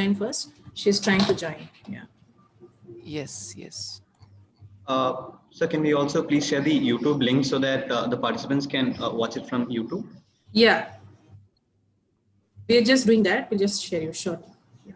join first. She's trying to join. Yeah. Yes, yes. So can we also please share the YouTube link so that the participants can watch it from YouTube? Yeah. We're just doing that. We'll just share you shortly. Yeah.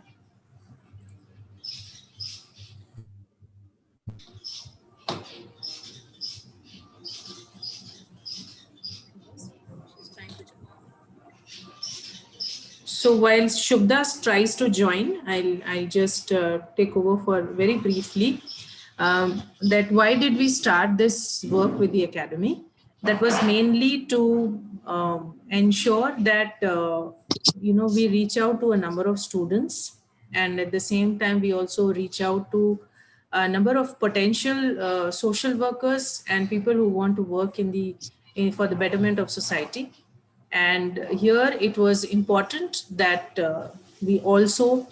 So while Shubhda tries to join, I'll just take over for very briefly. That why did we start this work with the academy? That was mainly to ensure that we reach out to a number of students, and at the same time we also reach out to a number of potential social workers and people who want to work for the betterment of society. And here it was important that we also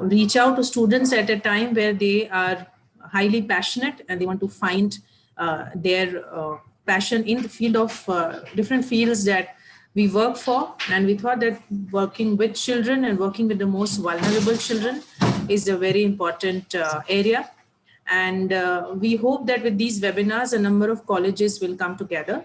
reach out to students at a time where they are highly passionate and they want to find their passion in the field of different fields that we work for. And we thought that working with children and working with the most vulnerable children is a very important area. And we hope that with these webinars, a number of colleges will come together.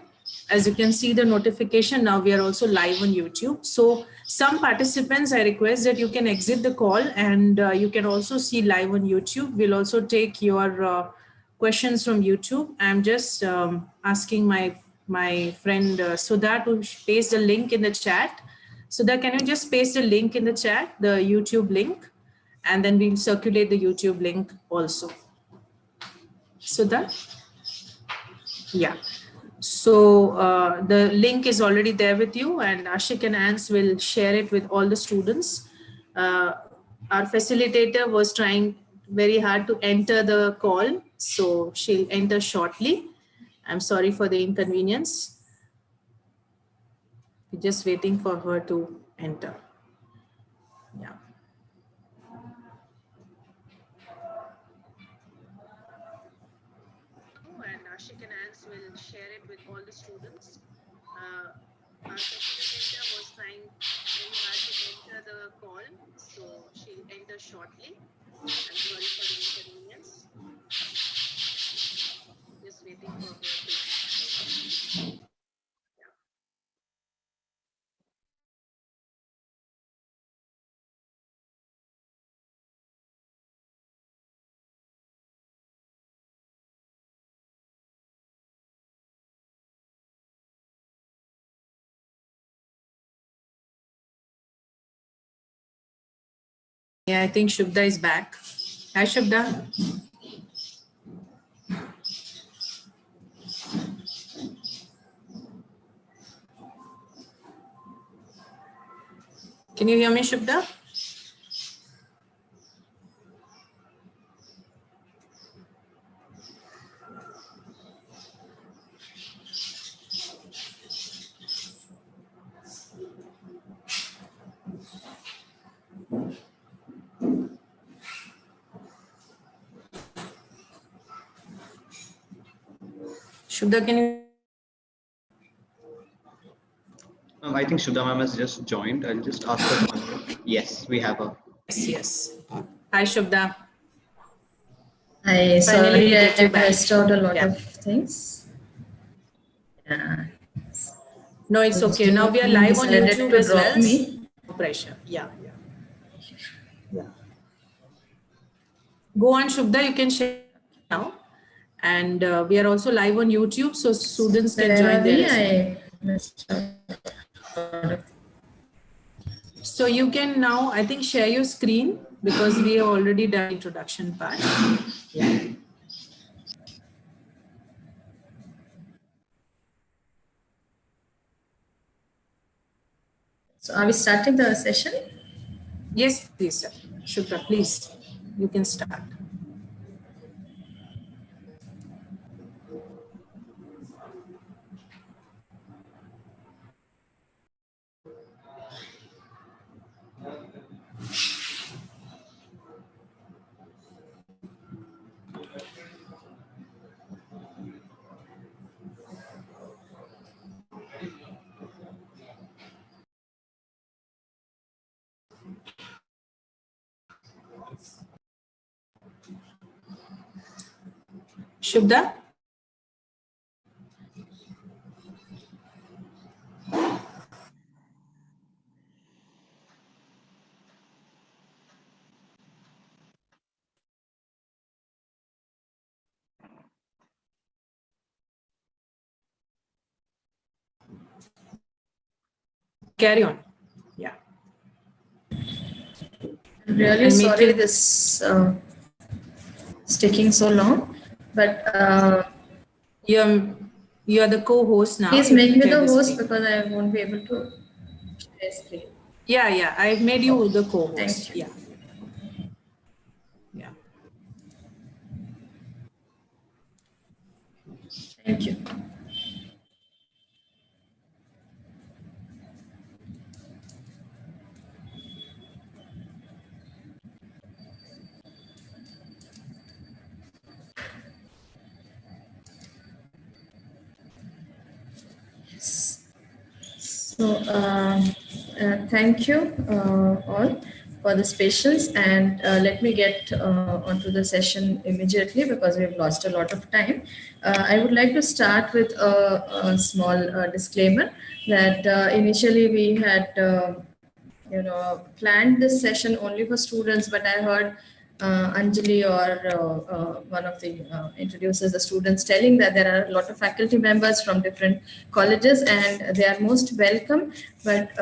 As you can see the notification, now we are also live on YouTube. So some participants, I request that you can exit the call and you can also see live on YouTube. We'll also take your questions from YouTube. I'm just asking my friend Sudha to paste the link in the chat. Sudha, can you just paste the link in the chat, the YouTube link, and then we'll circulate the YouTube link also. Sudha? Yeah. So the link is already there with you, and Ashik and Ans will share it with all the students. Our facilitator was trying very hard to enter the call, so she'll enter shortly. I'm sorry for the inconvenience. We're just waiting for her to enter. Yeah. And Ashik and Ans will share it with all the students. Our facilitator was trying very hard to enter the call, so she'll enter shortly. I'm sorry for the inconvenience. Just waiting for her to. Yeah, I think Shubda is back. Hi, Shubda. Can you hear me, Shubda? Shubda, can you? I think Shudha ma'am has just joined. I'll just ask her to unmute. Yes, we have her. Yes, yes. Hi, Shubda. I sorry, I back. missed out a lot of things. Yeah. No, it's okay. Now we are live on Decided YouTube to as drop well. me. No pressure. Yeah. Go on, Shubda. You can share now. And we are also live on YouTube, so students can join there as well. I missed out. So you can now, I think, share your screen because we have already done introduction part. Yeah. So are we starting the session? Yes, please, sir. Shubha, please, you can start. Shubda? Carry on. Yeah. I'm really And sorry make this is taking so long, but you are the co-host now. please You make me share the host screen. because I won't be able to share screen. Yeah, I've made you the co-host. Thank you. Yeah. Thank you. So thank you all for this patience, and let me get onto the session immediately because we've lost a lot of time. I would like to start with a small disclaimer that initially we had planned this session only for students, but I heard Anjali or one of the introducers, the students, telling that there are a lot of faculty members from different colleges and they are most welcome. But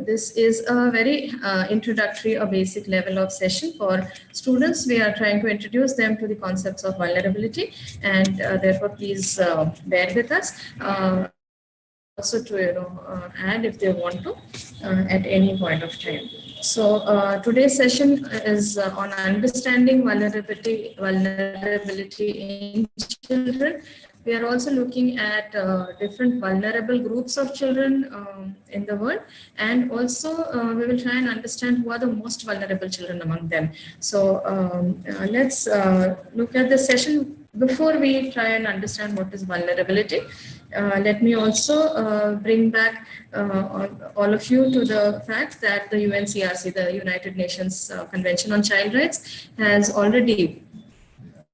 this is a very introductory or basic level of session for students. We are trying to introduce them to the concepts of vulnerability, and therefore please bear with us. Also to add if they want to at any point of time. So today's session is on understanding vulnerability in children. We are also looking at different vulnerable groups of children in the world, and also we will try and understand who are the most vulnerable children among them. So let's look at the session. Before we try and understand what is vulnerability, let me also bring back all of you to the fact that the UNCRC, the United Nations Convention on Child Rights, has already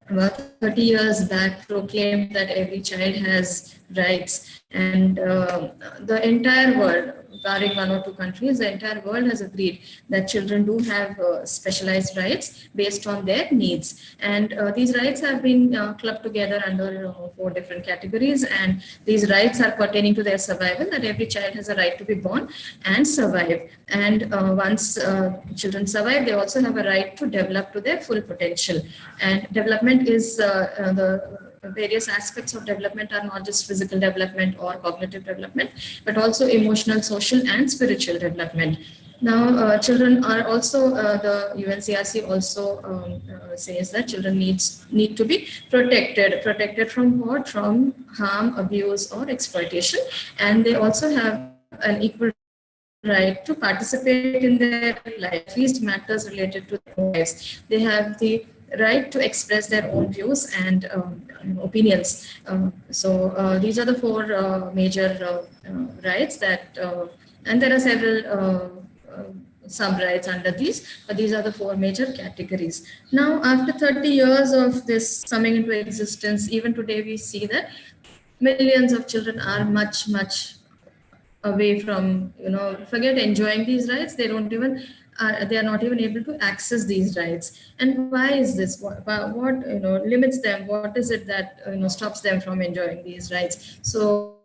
about 30 years back proclaimed that every child has rights, and the entire world, barring one or two countries, the entire world has agreed that children do have specialized rights based on their needs. And these rights have been clubbed together under 4 different categories, and these rights are pertaining to their survival, that every child has a right to be born and survive. And once children survive, they also have a right to develop to their full potential. And development is the various aspects of development are not just physical development or cognitive development, but also emotional, social, and spiritual development. Now, children are also, the UNCRC also says that children need to be protected from what? From harm, abuse, or exploitation. And they also have an equal right to participate in their life, at least matters related to their own lives. They have the right to express their own views and opinions. So these are the 4 major rights that, and there are several sub-rights under these, but these are the 4 major categories. Now, after 30 years of this coming into existence, even today we see that millions of children are much away from, forget enjoying these rights. They don't even, they are not even able to access these rights. And why is this? What limits them? What is it that stops them from enjoying these rights? So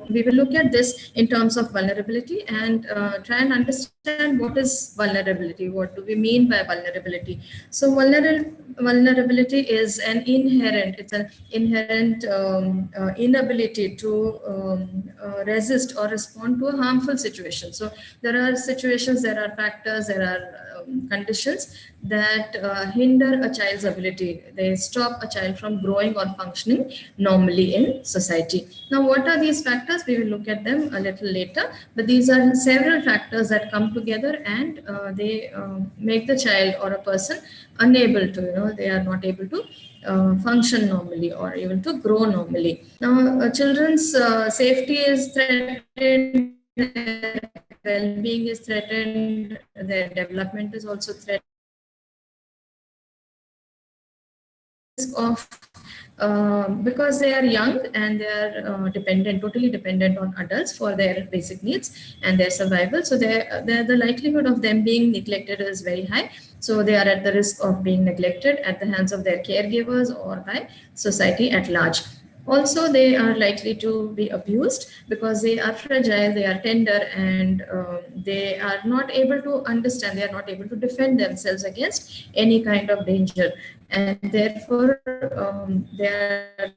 we will look at this in terms of vulnerability and try and understand what is vulnerability. What do we mean by vulnerability? So vulnerability is an inherent inability to resist or respond to a harmful situation. So there are situations, there are factors, there are conditions that hinder a child's ability. They stop a child from growing or functioning normally in society. Now, what are these factors? We will look at them a little later, but these are several factors that come together and they make the child or a person unable to, they are not able to function normally or even to grow normally. Now, children's safety is threatened well-being is threatened, their development is also threatened. Of because they are young and they are totally dependent on adults for their basic needs and their survival. So the likelihood of them being neglected is very high. So they are at the risk of being neglected at the hands of their caregivers or by society at large. Also, they are likely to be abused because they are fragile, they are tender, and they are not able to understand, they are not able to defend themselves against any kind of danger. And therefore, they are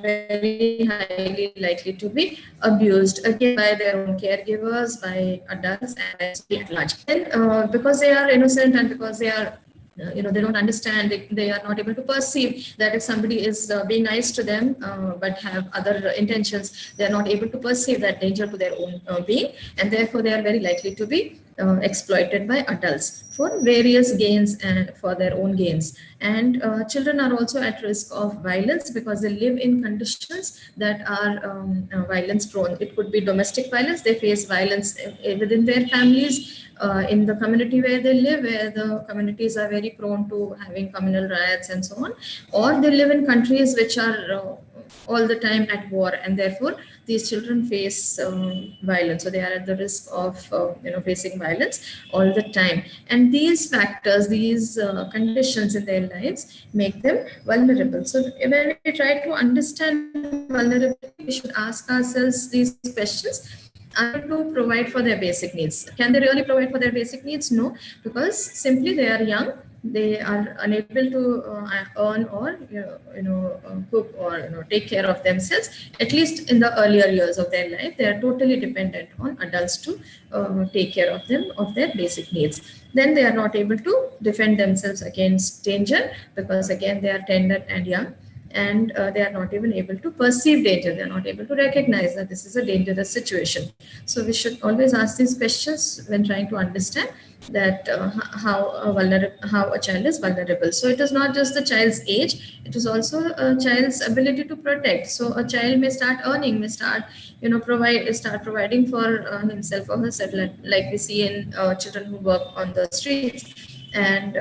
very highly likely to be abused again by their own caregivers, by adults, and by society at large. And because they are innocent and because they are they don't understand, they are not able to perceive that if somebody is being nice to them but have other intentions, they are not able to perceive that danger to their own being, and therefore they are very likely to be exploited by adults for various gains and for their own gains. And children are also at risk of violence because they live in conditions that are violence prone. It could be domestic violence, they face violence within their families, in the community where they live, where the communities are very prone to having communal riots and so on, or they live in countries which are all the time at war, and therefore these children face violence. So they are at the risk of facing violence all the time. And these factors, these conditions in their lives make them vulnerable. So when we try to understand vulnerability, we should ask ourselves these questions. Are to provide for their basic needs? Can they really provide for their basic needs? No, because simply they are young, they are unable to earn or cook or take care of themselves. At least in the earlier years of their life, they are totally dependent on adults to take care of them, of their basic needs. Then they are not able to defend themselves against danger because again they are tender and young. And they are not even able to perceive danger. They are not able to recognize that this is a dangerous situation. So we should always ask these questions when trying to understand that how a child is vulnerable. So it is not just the child's age; it is also a child's ability to protect. So a child may start earning, may start providing for himself or herself, like we see in children who work on the streets. And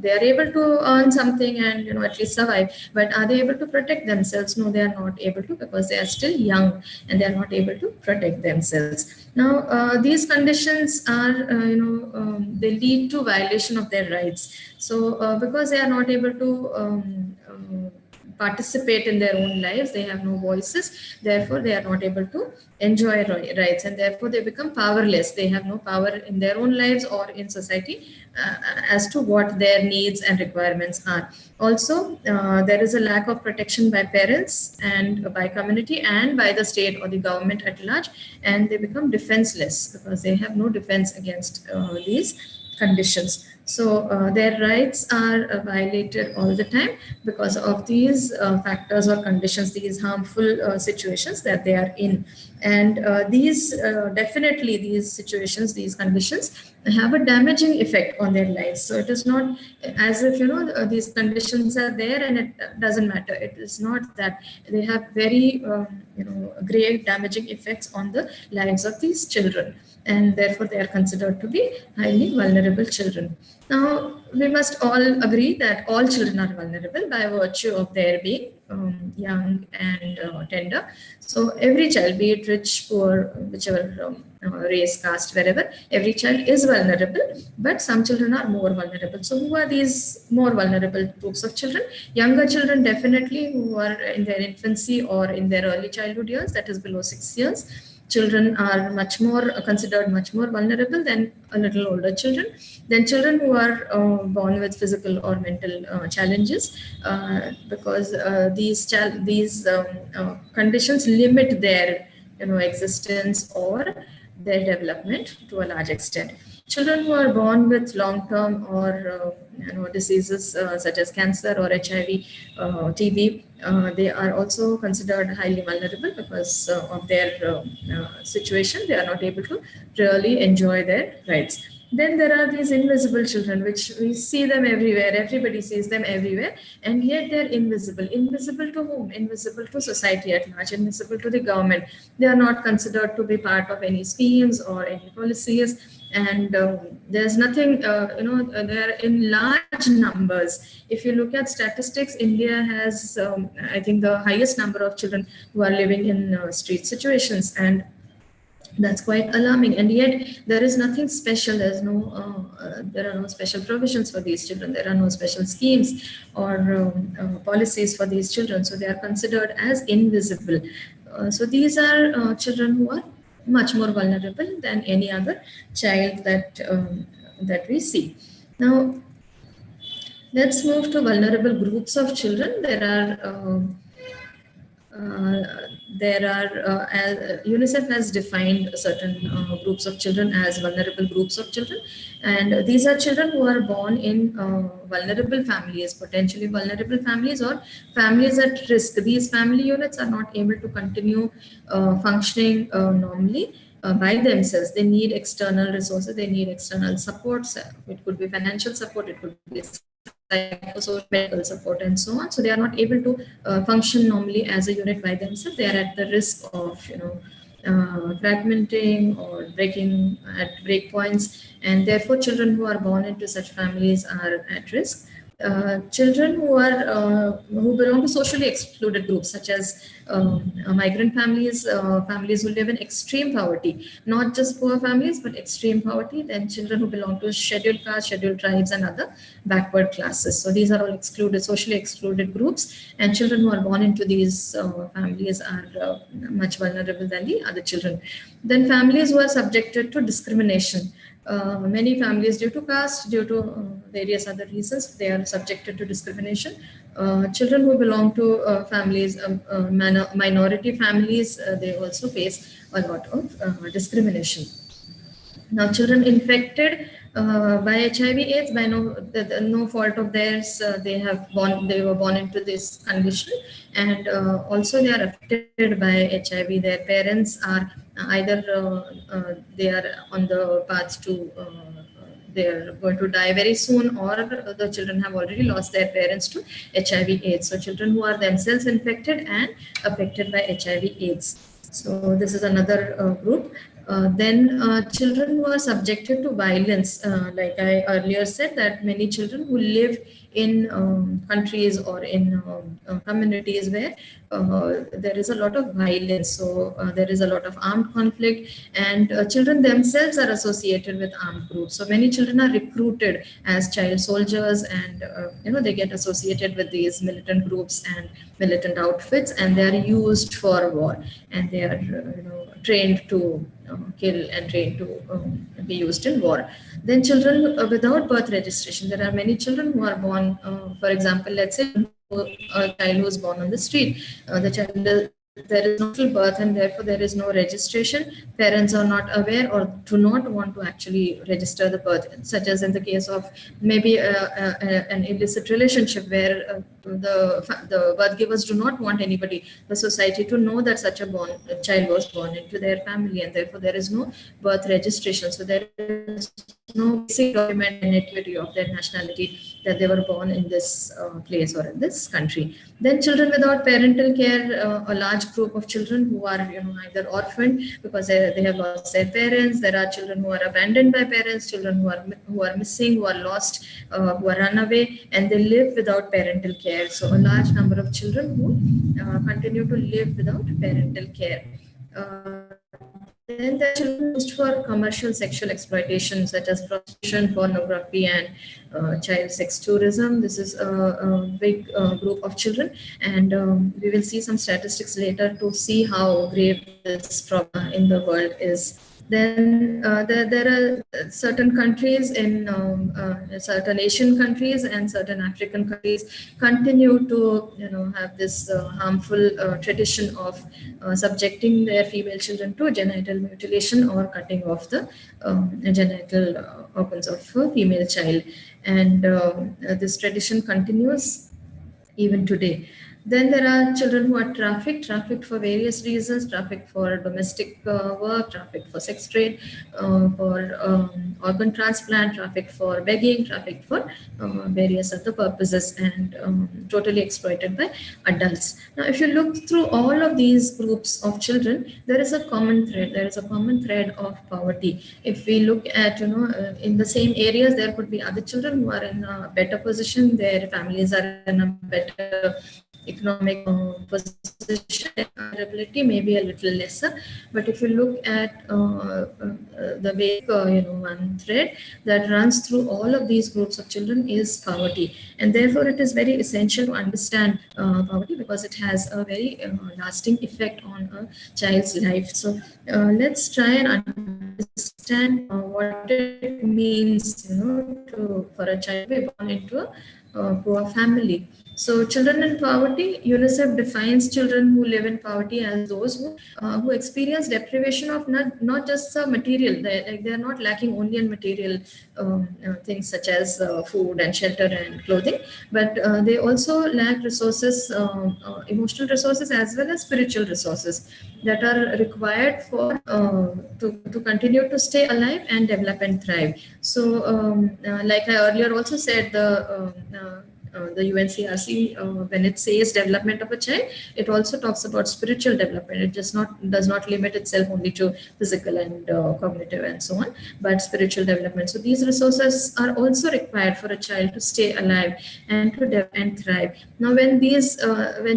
they are able to earn something and at least survive, but are they able to protect themselves? No, they are not able to, because they are still young and they are not able to protect themselves. Now these conditions are they lead to violation of their rights. So because they are not able to participate in their own lives, they have no voices, therefore they are not able to enjoy rights, and therefore they become powerless. They have no power in their own lives or in society as to what their needs and requirements are. Also, there is a lack of protection by parents and by community and by the state or the government at large, and they become defenseless because they have no defense against these conditions. So their rights are violated all the time because of these factors or conditions, these harmful situations that they are in. And these situations, these conditions have a damaging effect on their lives. So it is not as if these conditions are there and it doesn't matter. It is not that. They have very great damaging effects on the lives of these children, and therefore they are considered to be highly vulnerable children. Now, we must all agree that all children are vulnerable by virtue of their being young and tender. So every child, be it rich, poor, whichever race, caste, wherever, every child is vulnerable, but some children are more vulnerable. So who are these more vulnerable groups of children? Younger children, definitely, who are in their infancy or in their early childhood years, that is below 6 years. Children are considered much more vulnerable than a little older children. Then children who are born with physical or mental challenges, because these conditions limit their existence or their development to a large extent. Children who are born with long-term or diseases such as cancer or HIV, TB, they are also considered highly vulnerable because of their situation. They are not able to really enjoy their rights. Then there are these invisible children, which we see them everywhere. Everybody sees them everywhere, and yet they're invisible. Invisible to whom? Invisible to society at large, invisible to the government. They are not considered to be part of any schemes or any policies. And there's nothing, they're in large numbers. If you look at statistics, India has, I think, the highest number of children who are living in street situations. And that's quite alarming, and yet there is nothing special. There are no special provisions for these children. There are no special schemes or policies for these children, so they are considered as invisible. So these are children who are much more vulnerable than any other child that we see. Now, let's move to vulnerable groups of children. UNICEF has defined certain groups of children as vulnerable groups of children, and these are children who are born in vulnerable families, potentially vulnerable families, or families at risk. These family units are not able to continue functioning normally by themselves. They need external resources, they need external supports. It could be financial support, it could be psychosocial, medical support, and so on. So they are not able to function normally as a unit by themselves. They are at the risk of, fragmenting or breaking at breakpoints, and therefore children who are born into such families are at risk. Children who belong to socially excluded groups, such as migrant families, families who live in extreme poverty, not just poor families, but extreme poverty. Then children who belong to scheduled castes, scheduled tribes, and other backward classes. So these are all excluded, socially excluded groups, and children who are born into these families are much vulnerable than the other children. Then families who are subjected to discrimination. Many families, due to caste, due to various other reasons, they are subjected to discrimination. Children who belong to families, minority families, they also face a lot of discrimination. Now, children infected by HIV/AIDS by no fault of theirs, they were born into this condition, and also they are affected by HIV. Their parents are either they are on the path to they are going to die very soon, or the children have already lost their parents to HIV/AIDS. So children who are themselves infected and affected by HIV/AIDS. So this is another group. Then children who are subjected to violence, like I earlier said, that many children who live in countries or in communities where there is a lot of violence, so there is a lot of armed conflict, and children themselves are associated with armed groups. So many children are recruited as child soldiers, and they get associated with these militant groups and militant outfits, and they are used for war, and they are trained to kill and trained to be used in war. Then children without birth registration. There are many children who are born, for example, let's say a child who is born on the street. The child, there is no birth, and therefore there is no registration. Parents are not aware or do not want to actually register the birth, such as in the case of maybe an illicit relationship where the birth givers do not want anybody, the society, to know that such a child was born into their family, and therefore there is no birth registration. So there is no basic document identity of their nationality, that they were born in this place or in this country. Then children without parental care, a large group of children who are either orphaned because they have lost their parents. There are children who are abandoned by parents, children who are missing, who are lost, who are run away, and they live without parental care. So a large number of children who continue to live without parental care. Then there are children used for commercial sexual exploitation, such as prostitution, pornography, and child sex tourism. This is a big group of children, and we will see some statistics later to see how grave this problem in the world is. Then there are certain countries in certain Asian countries and certain African countries continue to have this harmful tradition of subjecting their female children to genital mutilation or cutting off the genital organs of a female child, and this tradition continues even today. Then there are children who are trafficked for various reasons, trafficked for domestic work, trafficked for sex trade, for organ transplant, trafficked for begging, trafficked for various other purposes, and totally exploited by adults. Now, if you look through all of these groups of children, there is a common thread. There is a common thread of poverty. If we look at, in the same areas, there could be other children who are in a better position. Their families are in a better economic position, ability maybe a little lesser. But if you look at the basic, one thread that runs through all of these groups of children is poverty, and therefore it is very essential to understand poverty, because it has a very lasting effect on a child's life. So let's try and understand what it means, for a child to be born into a poor family. So children in poverty, UNICEF defines children who live in poverty as those who experience deprivation of not just material. They are not lacking only in material things such as food and shelter and clothing, but they also lack resources, emotional resources as well as spiritual resources that are required for to continue to stay alive and develop and thrive. So like I earlier also said, the UNCRC, when it says development of a child, it also talks about spiritual development. It does not limit itself only to physical and cognitive and so on, but spiritual development. So these resources are also required for a child to stay alive and to develop and thrive. Now, when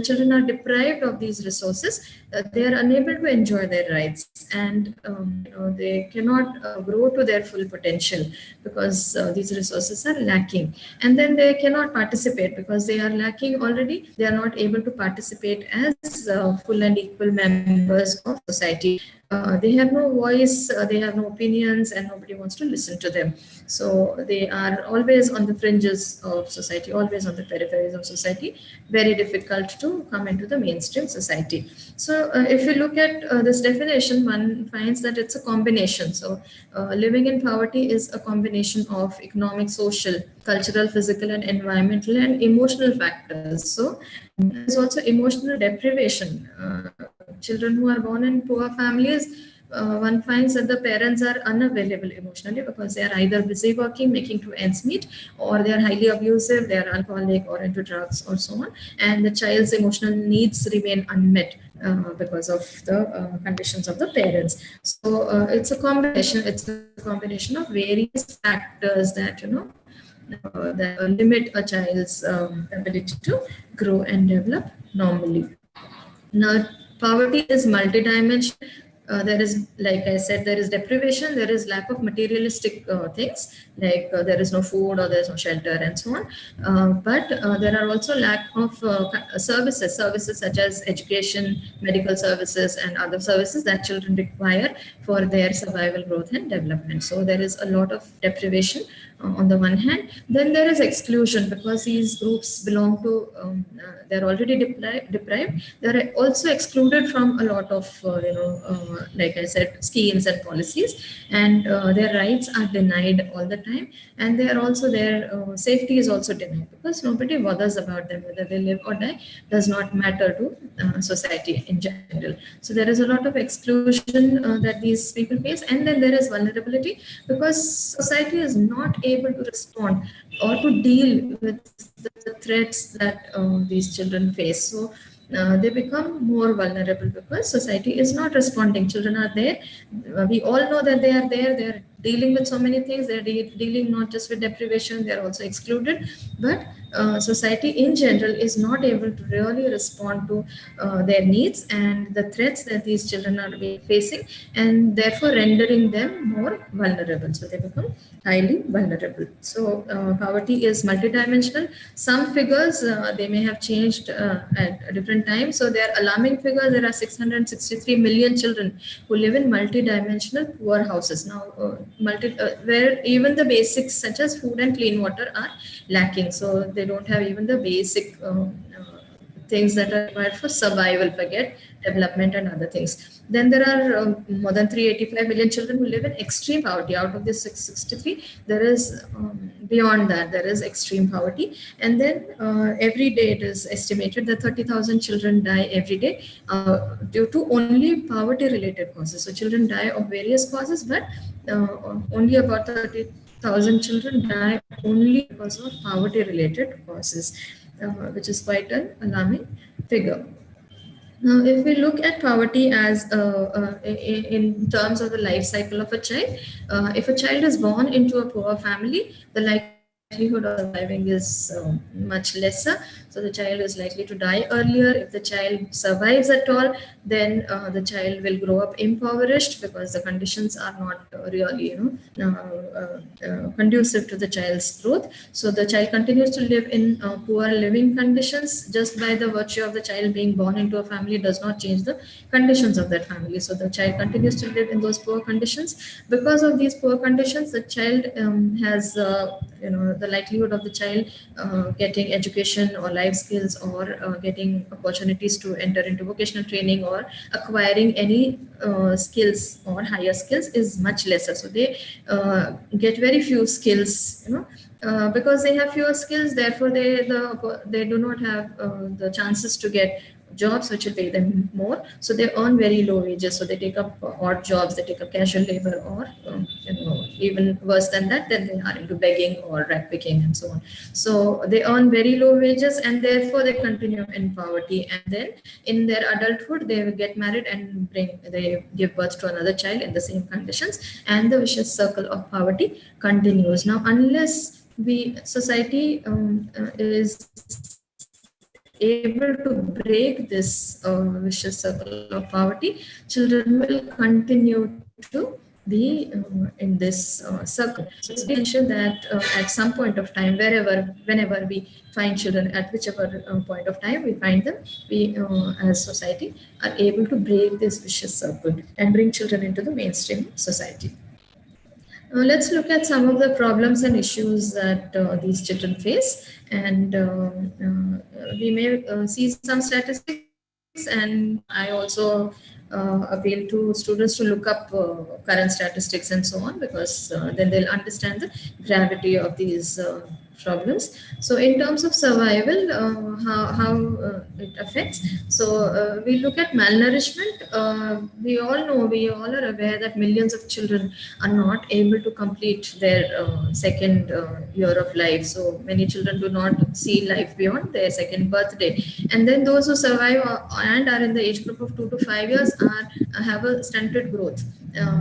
children are deprived of these resources, they are unable to enjoy their rights, and they cannot grow to their full potential because these resources are lacking, and then they cannot participate because they are lacking already. They are not able to participate as full and equal members of society. They have no voice, they have no opinions, and nobody wants to listen to them. So they are always on the fringes of society, always on the peripheries of society, very difficult to come into the mainstream society. So if you look at this definition, one finds that it's a combination. So living in poverty is a combination of economic, social, cultural, physical, and environmental and emotional factors. So there's also emotional deprivation. Children who are born in poor families, one finds that the parents are unavailable emotionally because they are either busy working, making two ends meet, or they are highly abusive, they are alcoholic or into drugs or so on. And the child's emotional needs remain unmet because of the conditions of the parents. So it's a combination. It's a combination of various factors that that limit a child's ability to grow and develop normally. Now, poverty is multidimensional. There is, like I said, there is deprivation, there is lack of materialistic things, like there is no food or there is no shelter and so on. But there are also lack of services such as education, medical services, and other services that children require for their survival, growth, and development. So there is a lot of deprivation on the one hand. Then there is exclusion, because these groups belong to, they're already deprived. They're also excluded from a lot of, like I said, schemes and policies, and their rights are denied all the time. And they are also, their safety is also denied, because nobody bothers about them. Whether they live or die does not matter to society in general. So there is a lot of exclusion that these people face. And then there is vulnerability, because society is not able to respond or to deal with the threats that these children face. So they become more vulnerable because society is not responding. Children are there. We all know that they are there. They're dealing with so many things. They're dealing not just with deprivation, they're also excluded. But society in general is not able to really respond to their needs and the threats that these children are facing, and therefore rendering them more vulnerable. So they become highly vulnerable. So poverty is multidimensional. Some figures, they may have changed at different times. So they are alarming figures. There are 663 million children who live in multidimensional poor houses. Now, where even the basics such as food and clean water are lacking. So they don't have even the basic things that are required for survival, forget development and other things. Then there are more than 385 million children who live in extreme poverty. Out of this 663, there is beyond that, there is extreme poverty. And then every day it is estimated that 30,000 children die every day due to only poverty related causes. So children die of various causes, but only about 30,000 children die only because of poverty related causes, which is quite an alarming figure. Now, if we look at poverty as in terms of the life cycle of a child, if a child is born into a poor family, the likelihood of surviving is much lesser. So the child is likely to die earlier. If the child survives at all, then the child will grow up impoverished because the conditions are not really, conducive to the child's growth. So the child continues to live in poor living conditions. Just by the virtue of the child being born into a family does not change the conditions of that family. So the child continues to live in those poor conditions. Because of these poor conditions, the child has the likelihood of the child getting education or life skills or getting opportunities to enter into vocational training or acquiring any skills or higher skills is much lesser. So they get very few skills, because they have fewer skills, therefore they do not have the chances to get jobs which will pay them more. So they earn very low wages. So they take up odd jobs, they take up casual labor, or even worse than that, then they are into begging or rat picking and so on. So they earn very low wages and therefore they continue in poverty. And then in their adulthood, they will get married and they give birth to another child in the same conditions, and the vicious circle of poverty continues. Now, unless society is able to break this vicious circle of poverty, children will continue to be in this circle. So it's essential that at some point of time, whenever we find children, at whichever point of time we find them, we as society are able to break this vicious circle and bring children into the mainstream society. Let's look at some of the problems and issues that these children face, and we may see some statistics, and I also appeal to students to look up current statistics and so on, because then they'll understand the gravity of these problems. So in terms of survival, how it affects. So we look at malnourishment. We all are aware that millions of children are not able to complete their second year of life. So many children do not see life beyond their second birthday. And then those who survive and are in the age group of 2 to 5 years have a stunted growth,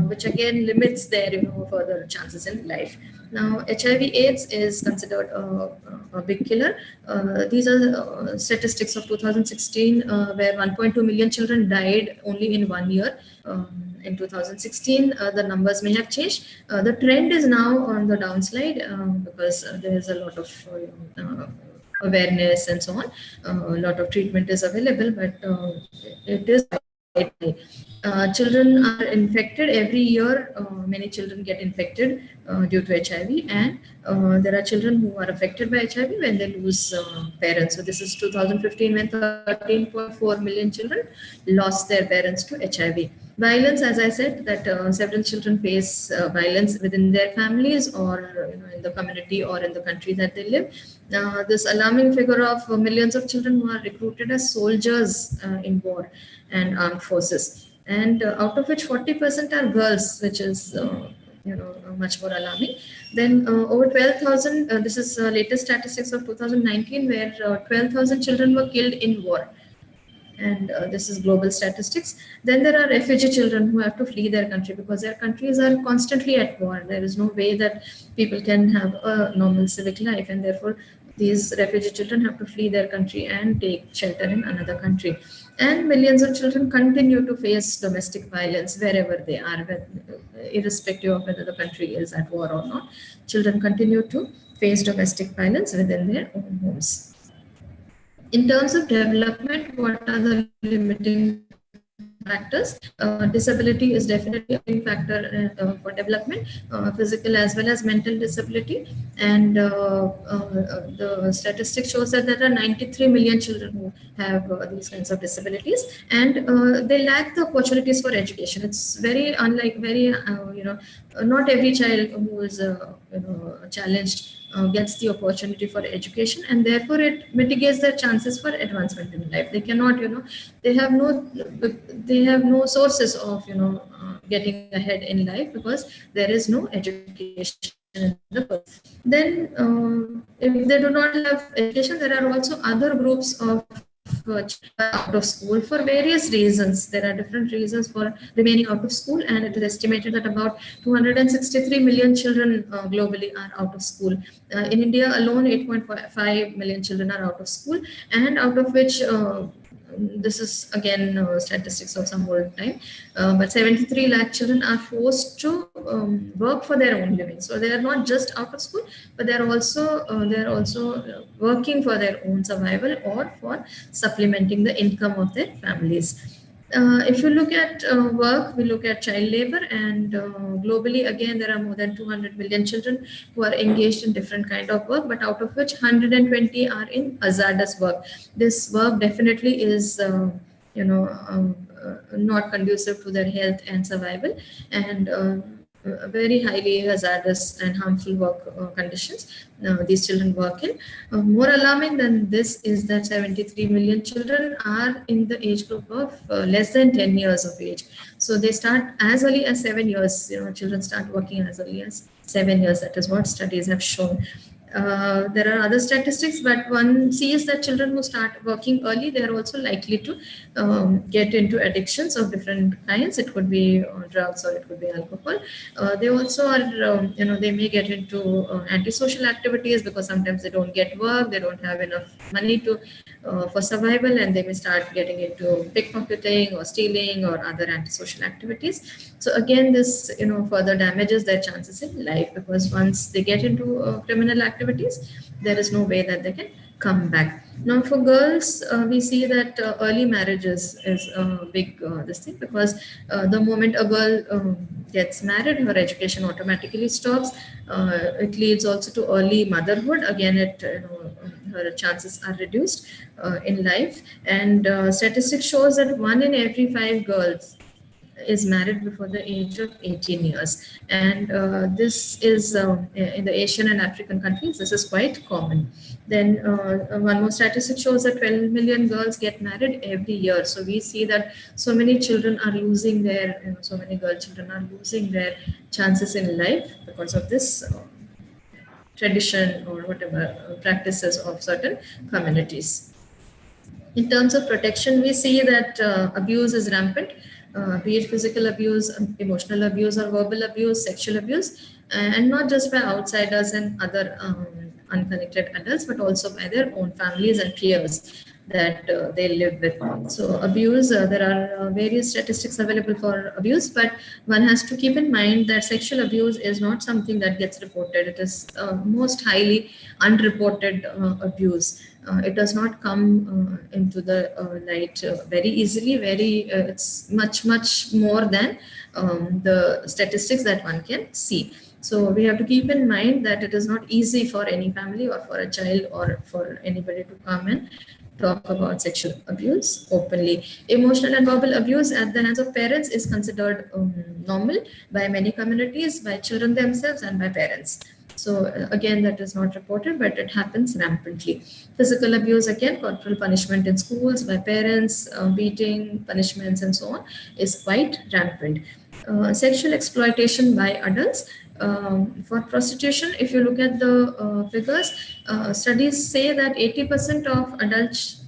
which again limits their further chances in life. Now, HIV/AIDS is considered a big killer. These are statistics of 2016, where 1.2 million children died only in 1 year. In 2016, the numbers may have changed. The trend is now on the downslide because there is a lot of awareness and so on. A lot of treatment is available, but it is children are infected every year. Many children get infected due to HIV, and there are children who are affected by HIV when they lose parents. So this is 2015, when 13.4 million children lost their parents to HIV. Violence, as I said, that several children face violence within their families or in the community or in the country that they live. This alarming figure of millions of children who are recruited as soldiers in war and armed forces, and out of which 40% are girls, which is much more alarming. Then over 12,000, this is latest statistics of 2019, where 12,000 children were killed in war. And this is global statistics. Then there are refugee children who have to flee their country because their countries are constantly at war. There is no way that people can have a normal civic life, and therefore these refugee children have to flee their country and take shelter in another country. And millions of children continue to face domestic violence wherever they are, irrespective of whether the country is at war or not. Children continue to face domestic violence within their own homes. In terms of development, what are the limiting factors? Disability is definitely a factor for development, physical as well as mental disability. And the statistics shows that there are 93 million children who have these kinds of disabilities, and they lack the opportunities for education. It's very unlike, not every child who is challenged gets the opportunity for education, and therefore it mitigates their chances for advancement in life. They cannot, they have no sources of getting ahead in life because there is no education in the first. Then if they do not have education, there are also other groups of out of school for various reasons. There are different reasons for remaining out of school, and it is estimated that about 263 million children globally are out of school. In India alone, 8.5 million children are out of school, and out of which this is again statistics of some old time, but 73 lakh children are forced to work for their own living. So they are not just out of school, but they are also working for their own survival or for supplementing the income of their families. If you look at work, we look at child labor, and globally, again, there are more than 200 million children who are engaged in different kind of work, but out of which 120 are in hazardous work. This work definitely is, not conducive to their health and survival, and very highly hazardous and harmful work conditions these children work in. More alarming than this is that 73 million children are in the age group of less than 10 years of age. So they start as early as 7 years. Children start working as early as 7 years. That is what studies have shown. There are other statistics, but one sees that children who start working early, they are also likely to get into addictions of different kinds. It could be drugs or it could be alcohol. They also are, they may get into antisocial activities because sometimes they don't get work, they don't have enough money to for survival, and they may start getting into pickpocketing or stealing or other antisocial activities. So again, this further damages their chances in life, because once they get into criminal activities, there is no way that they can come back. Now for girls, we see that early marriages is a big this thing, because the moment a girl gets married, her education automatically stops. It leads also to early motherhood. Again, her chances are reduced in life, and statistics shows that 1 in every 5 girls is married before the age of 18 years. And this is in the Asian and African countries, this is quite common. Then one more statistic shows that 12 million girls get married every year. So we see that so many children are losing their, so many girl children are losing their chances in life because of this tradition or whatever practices of certain communities. In terms of protection, we see that abuse is rampant. Be it physical abuse, emotional abuse, or verbal abuse, sexual abuse, and not just by outsiders and other unconnected adults, but also by their own families and peers that they live with. So abuse, there are various statistics available for abuse, but one has to keep in mind that sexual abuse is not something that gets reported. It is most highly unreported abuse. It does not come into the light very easily. It's much more than the statistics that one can see. So we have to keep in mind that it is not easy for any family or for a child or for anybody to come and talk about sexual abuse openly. Emotional and verbal abuse at the hands of parents is considered normal by many communities, by children themselves, and by parents. So again, that is not reported, but it happens rampantly. Physical abuse, again, corporal punishment in schools by parents, beating, punishments, and so on, is quite rampant. Sexual exploitation by adults. For prostitution, if you look at the figures, studies say that 80% of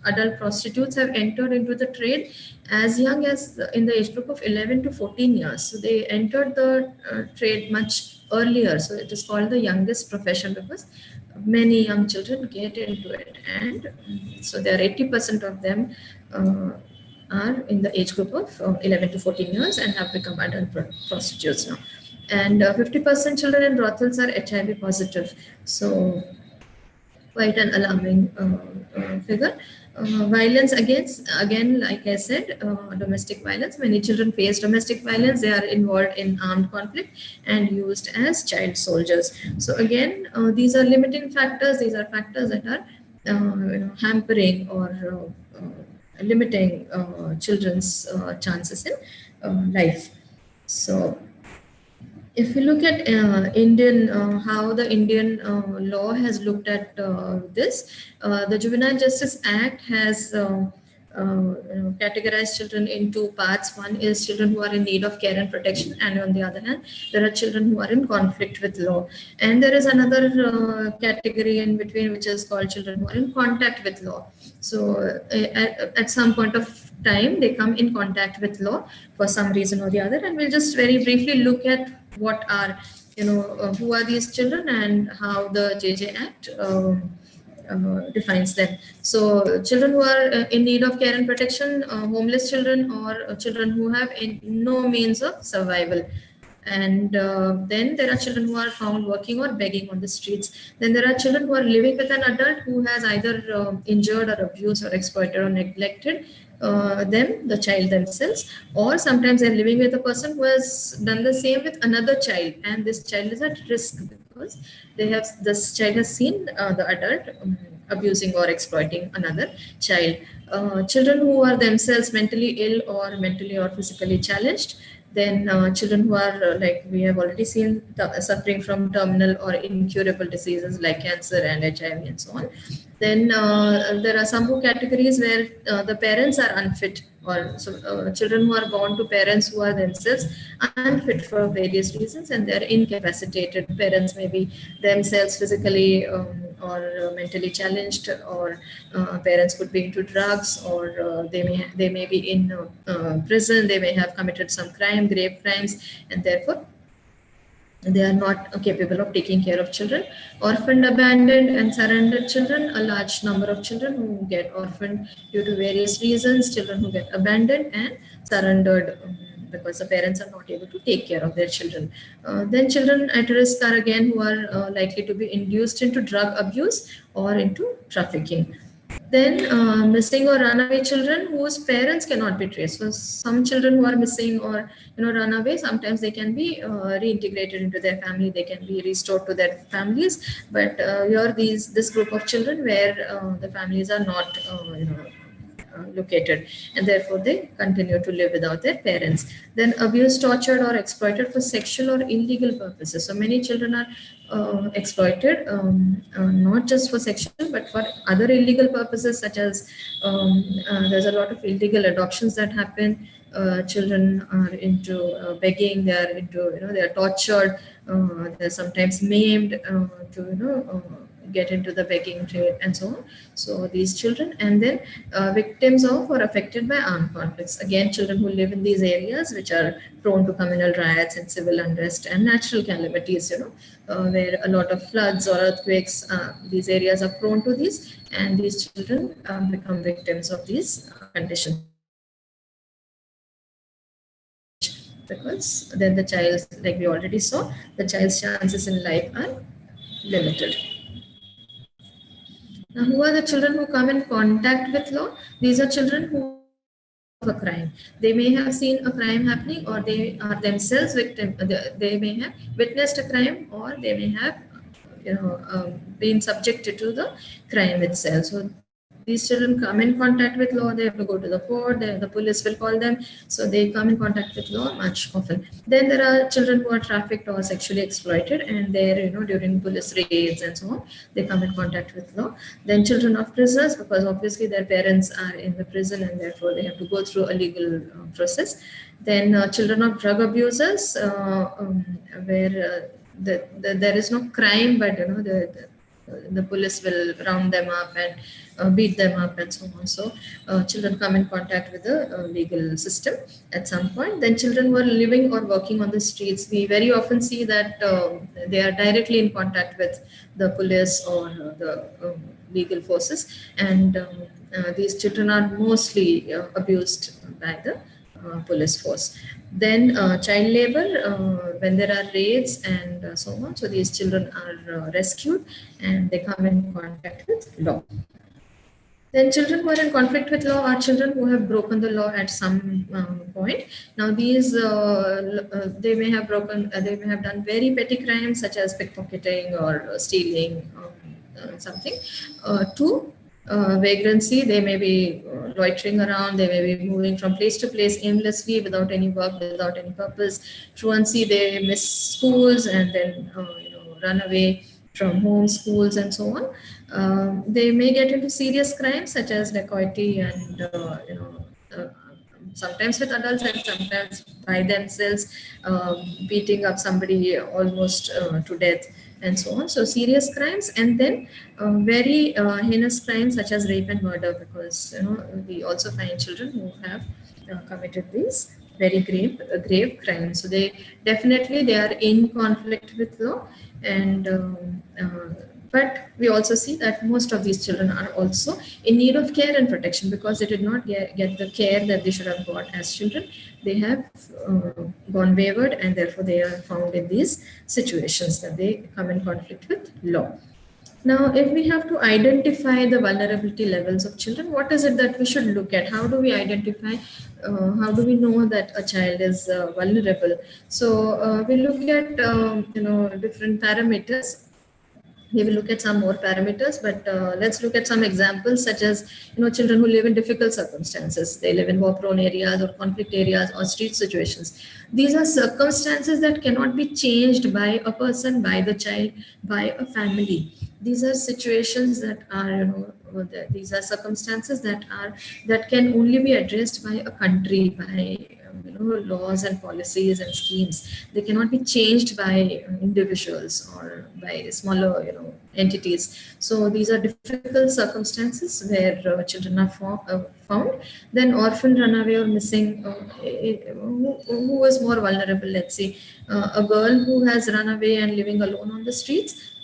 adult prostitutes have entered into the trade as young as in the age group of 11 to 14 years. So they entered the trade much earlier. So it is called the youngest profession because many young children get into it. And so there are 80% of them are in the age group of 11 to 14 years and have become adult prostitutes now. And 50% children in brothels are HIV positive. So quite an alarming figure. Violence again, like I said, domestic violence. Many children face domestic violence. They are involved in armed conflict and used as child soldiers. So again, these are limiting factors. These are factors that are hampering or limiting children's chances in life. So if we look at how the Indian law has looked at this, the Juvenile Justice Act has categorized children in two parts. One is children who are in need of care and protection, and on the other hand, there are children who are in conflict with law. And there is another category in between, which is called children who are in contact with law. So at some point of time, they come in contact with law for some reason or the other, and we'll just very briefly look at what are, who are these children and how the JJ Act defines them. So children who are in need of care and protection, homeless children, or children who have no means of survival. And then there are children who are found working or begging on the streets. Then there are children who are living with an adult who has either injured or abused or exploited or neglected them, the child themselves, or sometimes they're living with a person who has done the same with another child, and this child is at risk because this child has seen the adult abusing or exploiting another child. Children who are themselves mentally ill or mentally or physically challenged. Then children who are, like we have already seen, suffering from terminal or incurable diseases like cancer and HIV and so on. Then there are some categories where the parents are unfit, or children who are born to parents who are themselves unfit for various reasons, and they're incapacitated. Parents may be themselves physically or mentally challenged, or parents could be into drugs, or they may be in prison. They may have committed some crime, grave crimes, and therefore they are not capable of taking care of children. Orphaned, abandoned, and surrendered children. A large number of children who get orphaned due to various reasons. Children who get abandoned and surrendered because the parents are not able to take care of their children. Then children at risk are again who are likely to be induced into drug abuse or into trafficking. Then missing or runaway children whose parents cannot be traced. So some children who are missing or run away, sometimes they can be reintegrated into their family. They can be restored to their families. But here this group of children where the families are not located, and therefore they continue to live without their parents. Then abused, tortured, or exploited for sexual or illegal purposes. So many children are exploited not just for sexual but for other illegal purposes, such as there's a lot of illegal adoptions that happen. Children are into begging. They are into they are tortured. They're sometimes maimed to get into the begging trade and so on. So these children, and then victims of or affected by armed conflicts. Again, children who live in these areas which are prone to communal riots and civil unrest and natural calamities, where a lot of floods or earthquakes, these areas are prone to these, and these children become victims of these conditions. Because then the child, like we already saw, the child's chances in life are limited. Now, who are the children who come in contact with law? These are children who of a crime. They may have seen a crime happening, or they are themselves victim. They may have witnessed a crime, or they may have been subjected to the crime itself. So these children come in contact with law. They have to go to the court. The police will call them. So they come in contact with law much often. Then there are children who are trafficked or sexually exploited, and they're during police raids and so on, they come in contact with law. Then children of prisoners, because obviously their parents are in the prison, and therefore they have to go through a legal process. Then children of drug abusers, where there is no crime, but the police will round them up and beat them up and so on. So children come in contact with the legal system at some point. Then children who are living or working on the streets, we very often see that they are directly in contact with the police or the legal forces, and these children are mostly abused by the police force. Then child labor, when there are raids and so on. So these children are rescued and they come in contact with law. Then children who are in conflict with law are children who have broken the law at some point. Now these they may have done very petty crimes such as pickpocketing or stealing something. To vagrancy, they may be loitering around, they may be moving from place to place aimlessly without any work, without any purpose. Truancy, they miss schools and then run away from home, schools, and so on. They may get into serious crimes such as dacoity and sometimes with adults and sometimes by themselves, beating up somebody almost to death and so on. So serious crimes, and then very heinous crimes such as rape and murder, because we also find children who have committed these very grave crimes. So they are in conflict with law, and but we also see that most of these children are also in need of care and protection because they did not get the care that they should have got as children. They have gone wayward, and therefore they are found in these situations that they come in conflict with law. Now, if we have to identify the vulnerability levels of children, what is it that we should look at? How do we identify? How do we know that a child is vulnerable? So we look at different parameters. We will look at some more parameters, but let's look at some examples such as children who live in difficult circumstances. They live in war-prone areas or conflict areas or street situations. These are circumstances that cannot be changed by a person, by the child, by a family. These are situations that are these are circumstances that can only be addressed by a country, by laws and policies and schemes. They cannot be changed by individuals or by smaller entities. So these are difficult circumstances where children are found. Then orphan, runaway, or missing. Who is more vulnerable? Let's say a girl who has run away and living alone on the streets,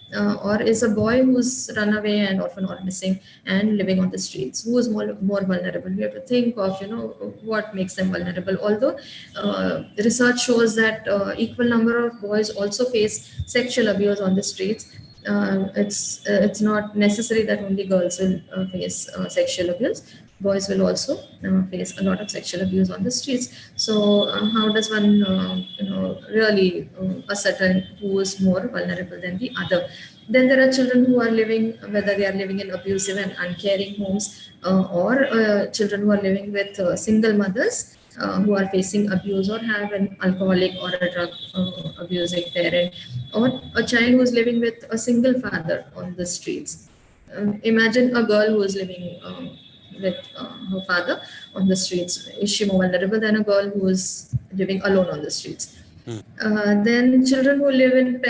or is a boy who's run away and orphan or missing and living on the streets? Who is more vulnerable? We have to think of what makes them vulnerable. Although research shows that equal number of boys also face sexual abuse on the streets. It's not necessary that only girls will face sexual abuse. Boys will also face a lot of sexual abuse on the streets. So how does one really ascertain who is more vulnerable than the other? Then there are children who are living, whether they are living in abusive and uncaring homes, or children who are living with single mothers who are facing abuse or have an alcoholic or a drug abusing parent, or a child who is living with a single father on the streets. Imagine a girl who is living with her father on the streets. Is she more vulnerable than a girl who is living alone on the streets? Then children who live in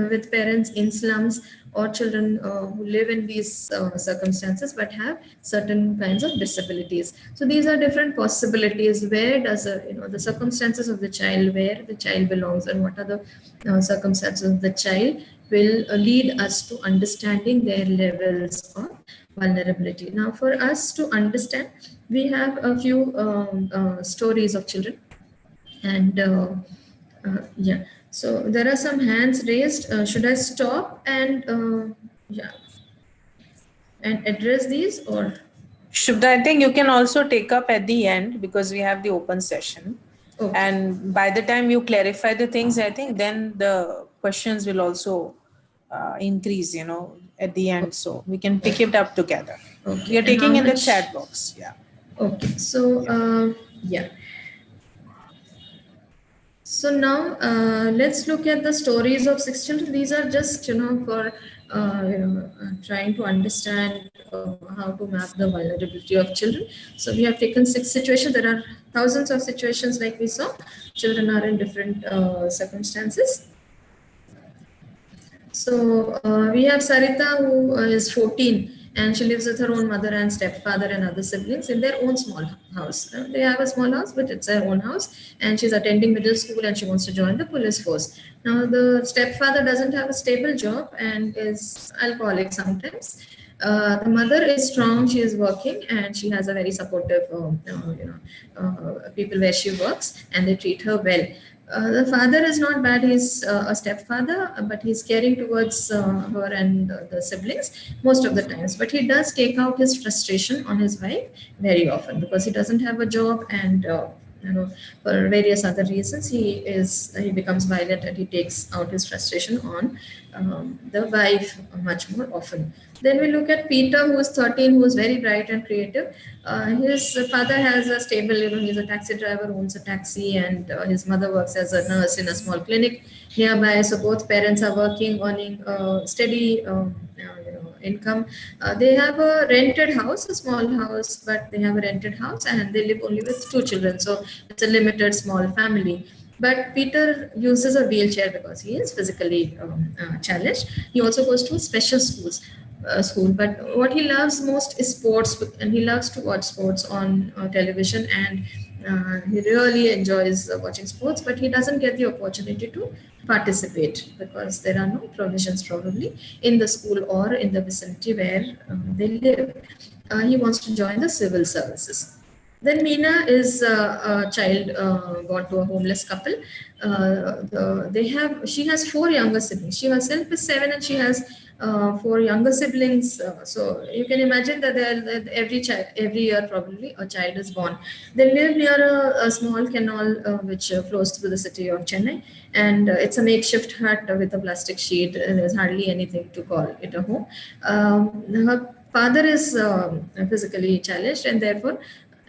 with parents in slums, or children who live in these circumstances but have certain kinds of disabilities. So these are different possibilities. Where does the circumstances of the child, where the child belongs, and what are the circumstances of the child will lead us to understanding their levels of vulnerability. Now, for us to understand, we have a few stories of children, and yeah. So there are some hands raised. Should I stop and and address these, or? Shubda, I think you can also take up at the end because we have the open session. Okay. And by the time you clarify the things, I think then the questions will also increase, at the end. So we can pick it up together. Okay. We are taking in the chat box. Yeah. Okay. So, yeah. So now let's look at the stories of 6 children. These are just, for trying to understand how to map the vulnerability of children. So we have taken 6 situations. There are thousands of situations like we saw. Children are in different circumstances. So we have Sarita, who is 14. And she lives with her own mother and stepfather and other siblings in their own small house. They have a small house, but it's their own house. And she's attending middle school and she wants to join the police force. Now, the stepfather doesn't have a stable job and is alcoholic sometimes. The mother is strong, she is working, and she has a very supportive people where she works, and they treat her well. The father is not bad. He's a stepfather, but he's caring towards her and the siblings most of the times. But he does take out his frustration on his wife very often because he doesn't have a job, and for various other reasons, he becomes violent, and he takes out his frustration on the wife much more often. Then we look at Peter, who is 13, who is very bright and creative. His father has a stable, he's a taxi driver, owns a taxi, and his mother works as a nurse in a small clinic nearby. So both parents are working, earning steady income. They have a rented house, a small house, but they have a rented house, and they live only with 2 children. So it's a limited small family. But Peter uses a wheelchair because he is physically challenged. He also goes to special school. But what he loves most is sports, and he loves to watch sports on television, and he really enjoys watching sports, but he doesn't get the opportunity to participate because there are no provisions probably in the school or in the vicinity where they live. He wants to join the civil services. Then Meena is a child born to a homeless couple. She has 4 younger siblings. She herself is 7, and she has 4 younger siblings. So you can imagine that every year probably a child is born. They live near a small canal which flows through the city of Chennai, and it's a makeshift hut with a plastic sheet. There's hardly anything to call it a home. Her father is physically challenged,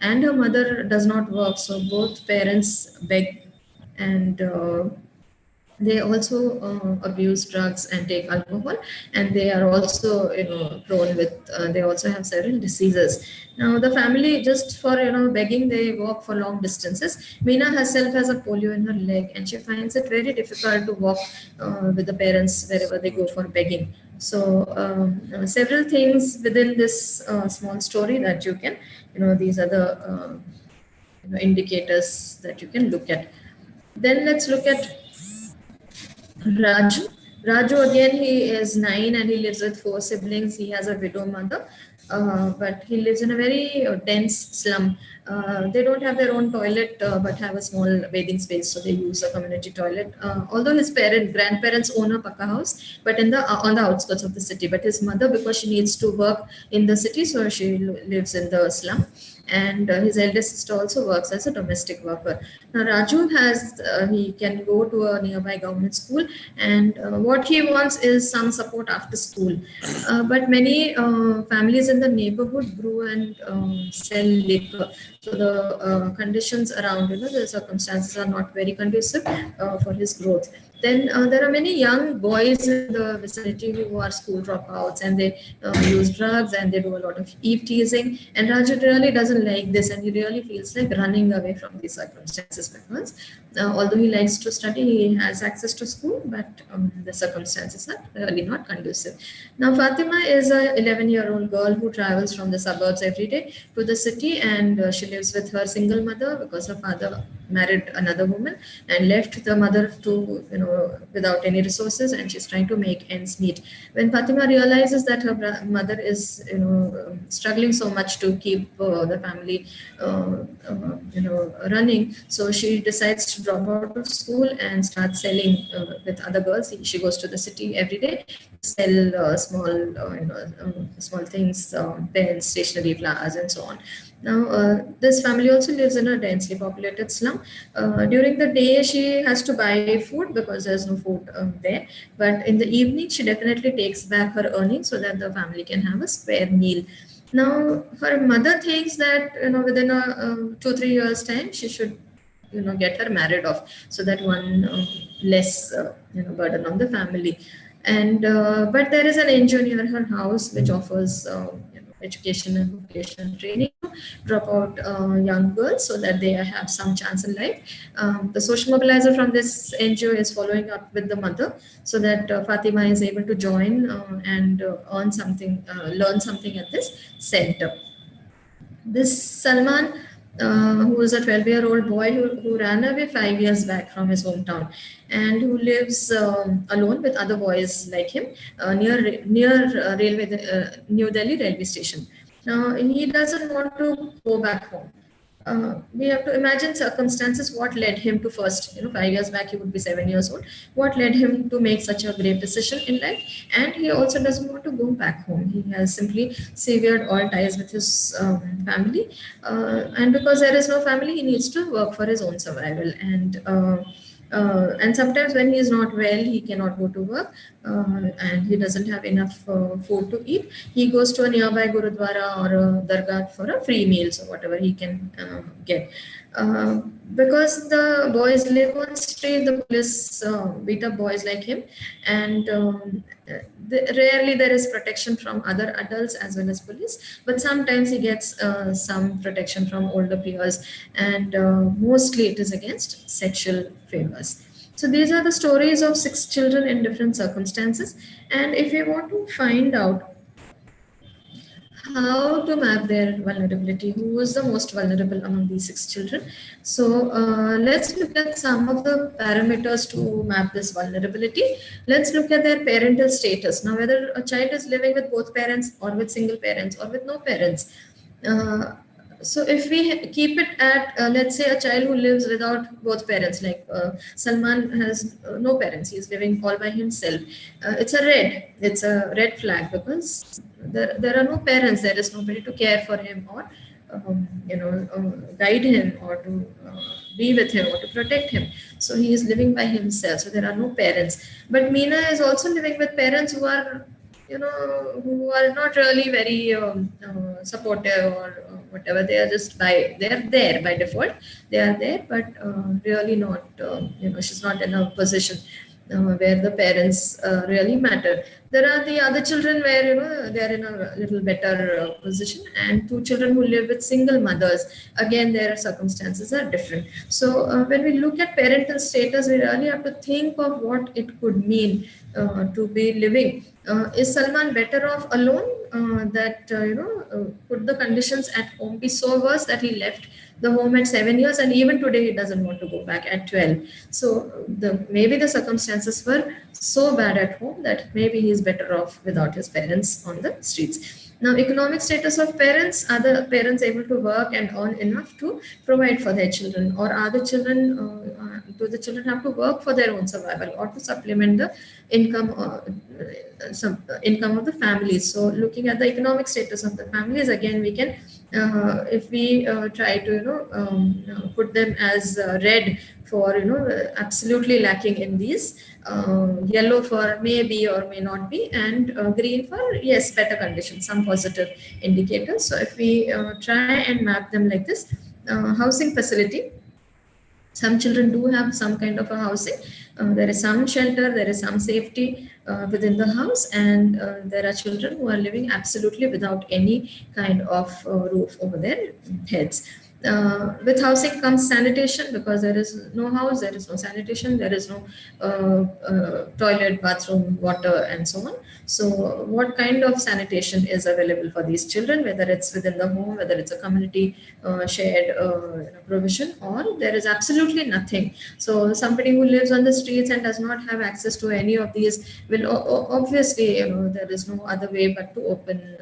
and her mother does not work, so both parents beg, and they also abuse drugs and take alcohol, and they are also prone with they also have several diseases. Now the family, just for begging, they walk for long distances. Meena herself has a polio in her leg, and she finds it very difficult to walk with the parents wherever they go for begging. So several things within this small story that you can these are the indicators that you can look at. Then let's look at Raju. Raju, again, he is 9 and he lives with 4 siblings. He has a widow mother, but he lives in a very dense slum. They don't have their own toilet, but have a small bathing space, so they use a community toilet. Although his grandparents own a pakka house, but on the outskirts of the city. But his mother, because she needs to work in the city, so she lives in the slum. And his eldest sister also works as a domestic worker. Now Raju he can go to a nearby government school, and what he wants is some support after school. But many families in the neighborhood brew and sell liquor. So the conditions around, the circumstances are not very conducive for his growth. Then there are many young boys in the vicinity who are school dropouts, and they use drugs, and they do a lot of eve teasing. And Raju really doesn't like this, and he really feels like running away from these circumstances because although he likes to study, he has access to school, but the circumstances are really not conducive. Now Fatima is a 11-year-old girl who travels from the suburbs every day to the city, and she lives with her single mother because her father married another woman and left the mother to without any resources, and she's trying to make ends meet. When Fatima realizes that her mother is struggling so much to keep the family running, so she decides to drop out of school and start selling with other girls. She goes to the city every day, sell small things, pens, stationery, flowers, and so on. Now, this family also lives in a densely populated slum. During the day, she has to buy food because there's no food there. But in the evening, she definitely takes back her earnings so that the family can have a spare meal. Now, her mother thinks that within 2-3 years' time, she should get her married off so that one less burden on the family. And but there is an NGO near her house which offers education and vocational training to drop out young girls so that they have some chance in life. The social mobilizer from this NGO is following up with the mother so that Fatima is able to join and learn something at this center. This Salman, who is a 12-year-old boy who ran away 5 years back from his hometown and who lives alone with other boys like him near New Delhi railway station. Now, he doesn't want to go back home. we have to imagine circumstances, what led him to first, 5 years back, he would be 7 years old. What led him to make such a brave decision in life? And he also doesn't want to go back home. He has simply severed all ties with his family. And because there is no family, he needs to work for his own survival. And sometimes when he is not well, he cannot go to work, and he doesn't have enough food to eat. He goes to a nearby Gurudwara or a Dargah for a free meals or whatever he can get. Because the boys live on street, the police beat up boys like him, and rarely there is protection from other adults as well as police, but sometimes he gets some protection from older peers, and mostly it is against sexual favors. So these are the stories of 6 children in different circumstances, and if we want to find out how to map their vulnerability, who is the most vulnerable among these 6 children. So let's look at some of the parameters to map this vulnerability. Let's look at their parental status. Now, whether a child is living with both parents or with single parents or with no parents. So if we keep it at, let's say, a child who lives without both parents, like Salman has no parents, he is living all by himself. It's a red flag, because there are no parents, there is nobody to care for him or guide him or to be with him or to protect him. So he is living by himself. So there are no parents. But Meena is also living with parents who are not really very supportive or whatever. They are just they are there by default. They are there, but really not. She's not in a position where the parents really matter. There are the other children where they are in a little better position, and 2 children who live with single mothers. Again, their circumstances are different. So when we look at parental status, we really have to think of what it could mean to be living. Is Salman better off alone? Could the conditions at home be so worse that he left the home at 7 years, and even today he doesn't want to go back at 12? So maybe the circumstances were so bad at home that maybe he is better off without his parents on the streets. Now, economic status of parents: are the parents able to work and earn enough to provide for their children, or are the children do the children have to work for their own survival or to supplement the income income of the families? So looking at the economic status of the families, again we can if we try to put them as red for absolutely lacking in these, yellow for maybe or may not be, and green for yes, better conditions, some positive indicators. So if we try and map them like this: housing facility, some children do have some kind of a housing. There is some shelter, there is some safety within the house, and there are children who are living absolutely without any kind of roof over their heads. With housing comes sanitation, because there is no house, there is no sanitation, there is no toilet, bathroom, water, and so on. So what kind of sanitation is available for these children, whether it's within the home, whether it's a community shared provision, or there is absolutely nothing. So somebody who lives on the streets and does not have access to any of these will obviously, there is no other way but to open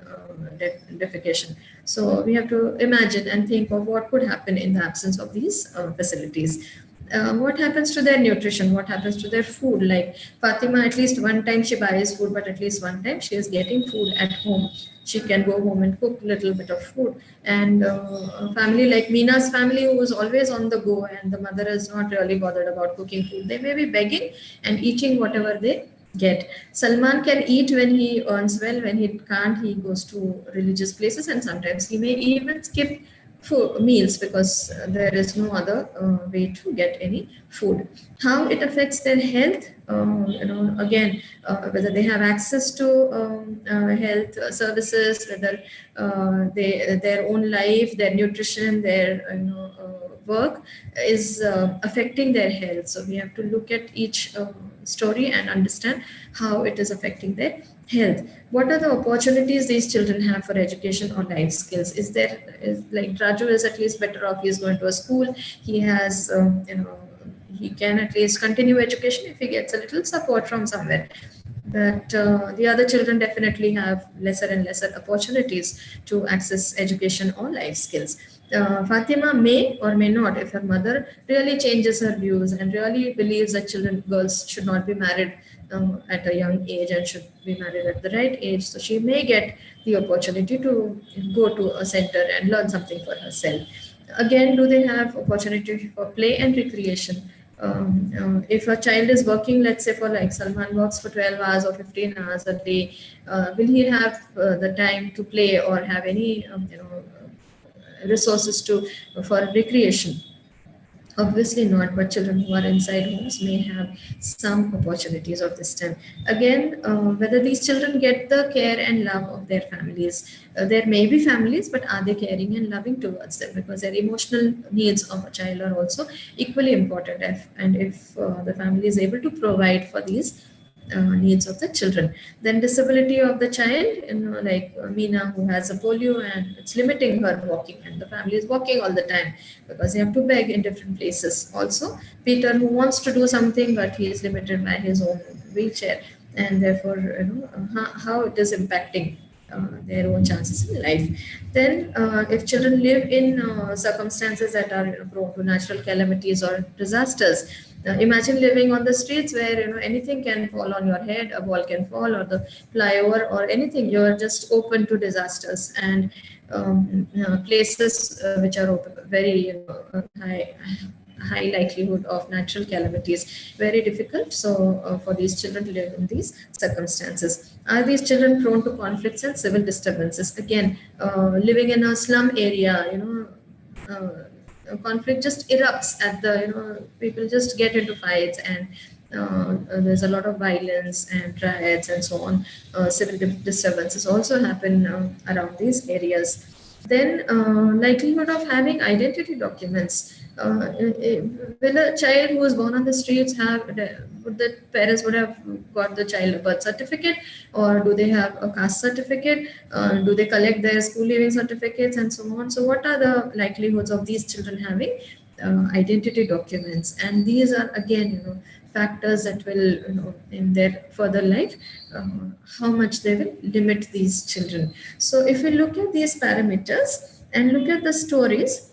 defecation. So we have to imagine and think of what could happen in the absence of these facilities. What happens to their nutrition? What happens to their food? Like Fatima, at least one time she buys food, but at least one time she is getting food at home. She can go home and cook a little bit of food. And a family like Meena's family, who is always on the go, and the mother is not really bothered about cooking food, they may be begging and eating whatever they get. Salman can eat when he earns well. When he can't, he goes to religious places, and sometimes he may even skip meals because there is no other way to get any food. How it affects their health, again, whether they have access to health services, whether their own life, their nutrition, their work is affecting their health. So we have to look at each story and understand how it is affecting their health. What are the opportunities these children have for education or life skills? Is like Raju is at least better off. He is going to a school. He has, he can at least continue education if he gets a little support from somewhere. that the other children definitely have lesser and lesser opportunities to access education or life skills. Fatima may or may not, if her mother really changes her views and really believes that girls should not be married at a young age and should be married at the right age. So she may get the opportunity to go to a center and learn something for herself. Again, do they have opportunity for play and recreation? If a child is working, let's say for like Salman works for 12 hours or 15 hours a day, will he have the time to play or have any resources for recreation? Obviously not, but children who are inside homes may have some opportunities of this time. Again, whether these children get the care and love of their families. There may be families, but are they caring and loving towards them? Because their emotional needs of a child are also equally important. If the family is able to provide for these needs of the children. Then disability of the child, like Meena, who has a polio and it's limiting her walking, and the family is walking all the time because they have to beg in different places. Also, Peter, who wants to do something, but he is limited by his own wheelchair, and therefore, how it is impacting their own chances in life. Then, if children live in circumstances that are prone to natural calamities or disasters, imagine living on the streets where anything can fall on your head, a wall can fall, or the flyover, or anything. You are just open to disasters and places which are open, very high likelihood of natural calamities, very difficult. So for these children to live in these circumstances. Are these children prone to conflicts and civil disturbances? Again, living in a slum area, conflict just erupts at the, people just get into fights, and there's a lot of violence and riots and so on. Civil disturbances also happen around these areas. Then likelihood of having identity documents. Will a child who was born on the streets would the parents would have got the child a birth certificate, or do they have a caste certificate? Do they collect their school leaving certificates and so on? So what are the likelihoods of these children having identity documents? And these are again, factors that will, in their further life, how much they will limit these children. So if we look at these parameters and look at the stories,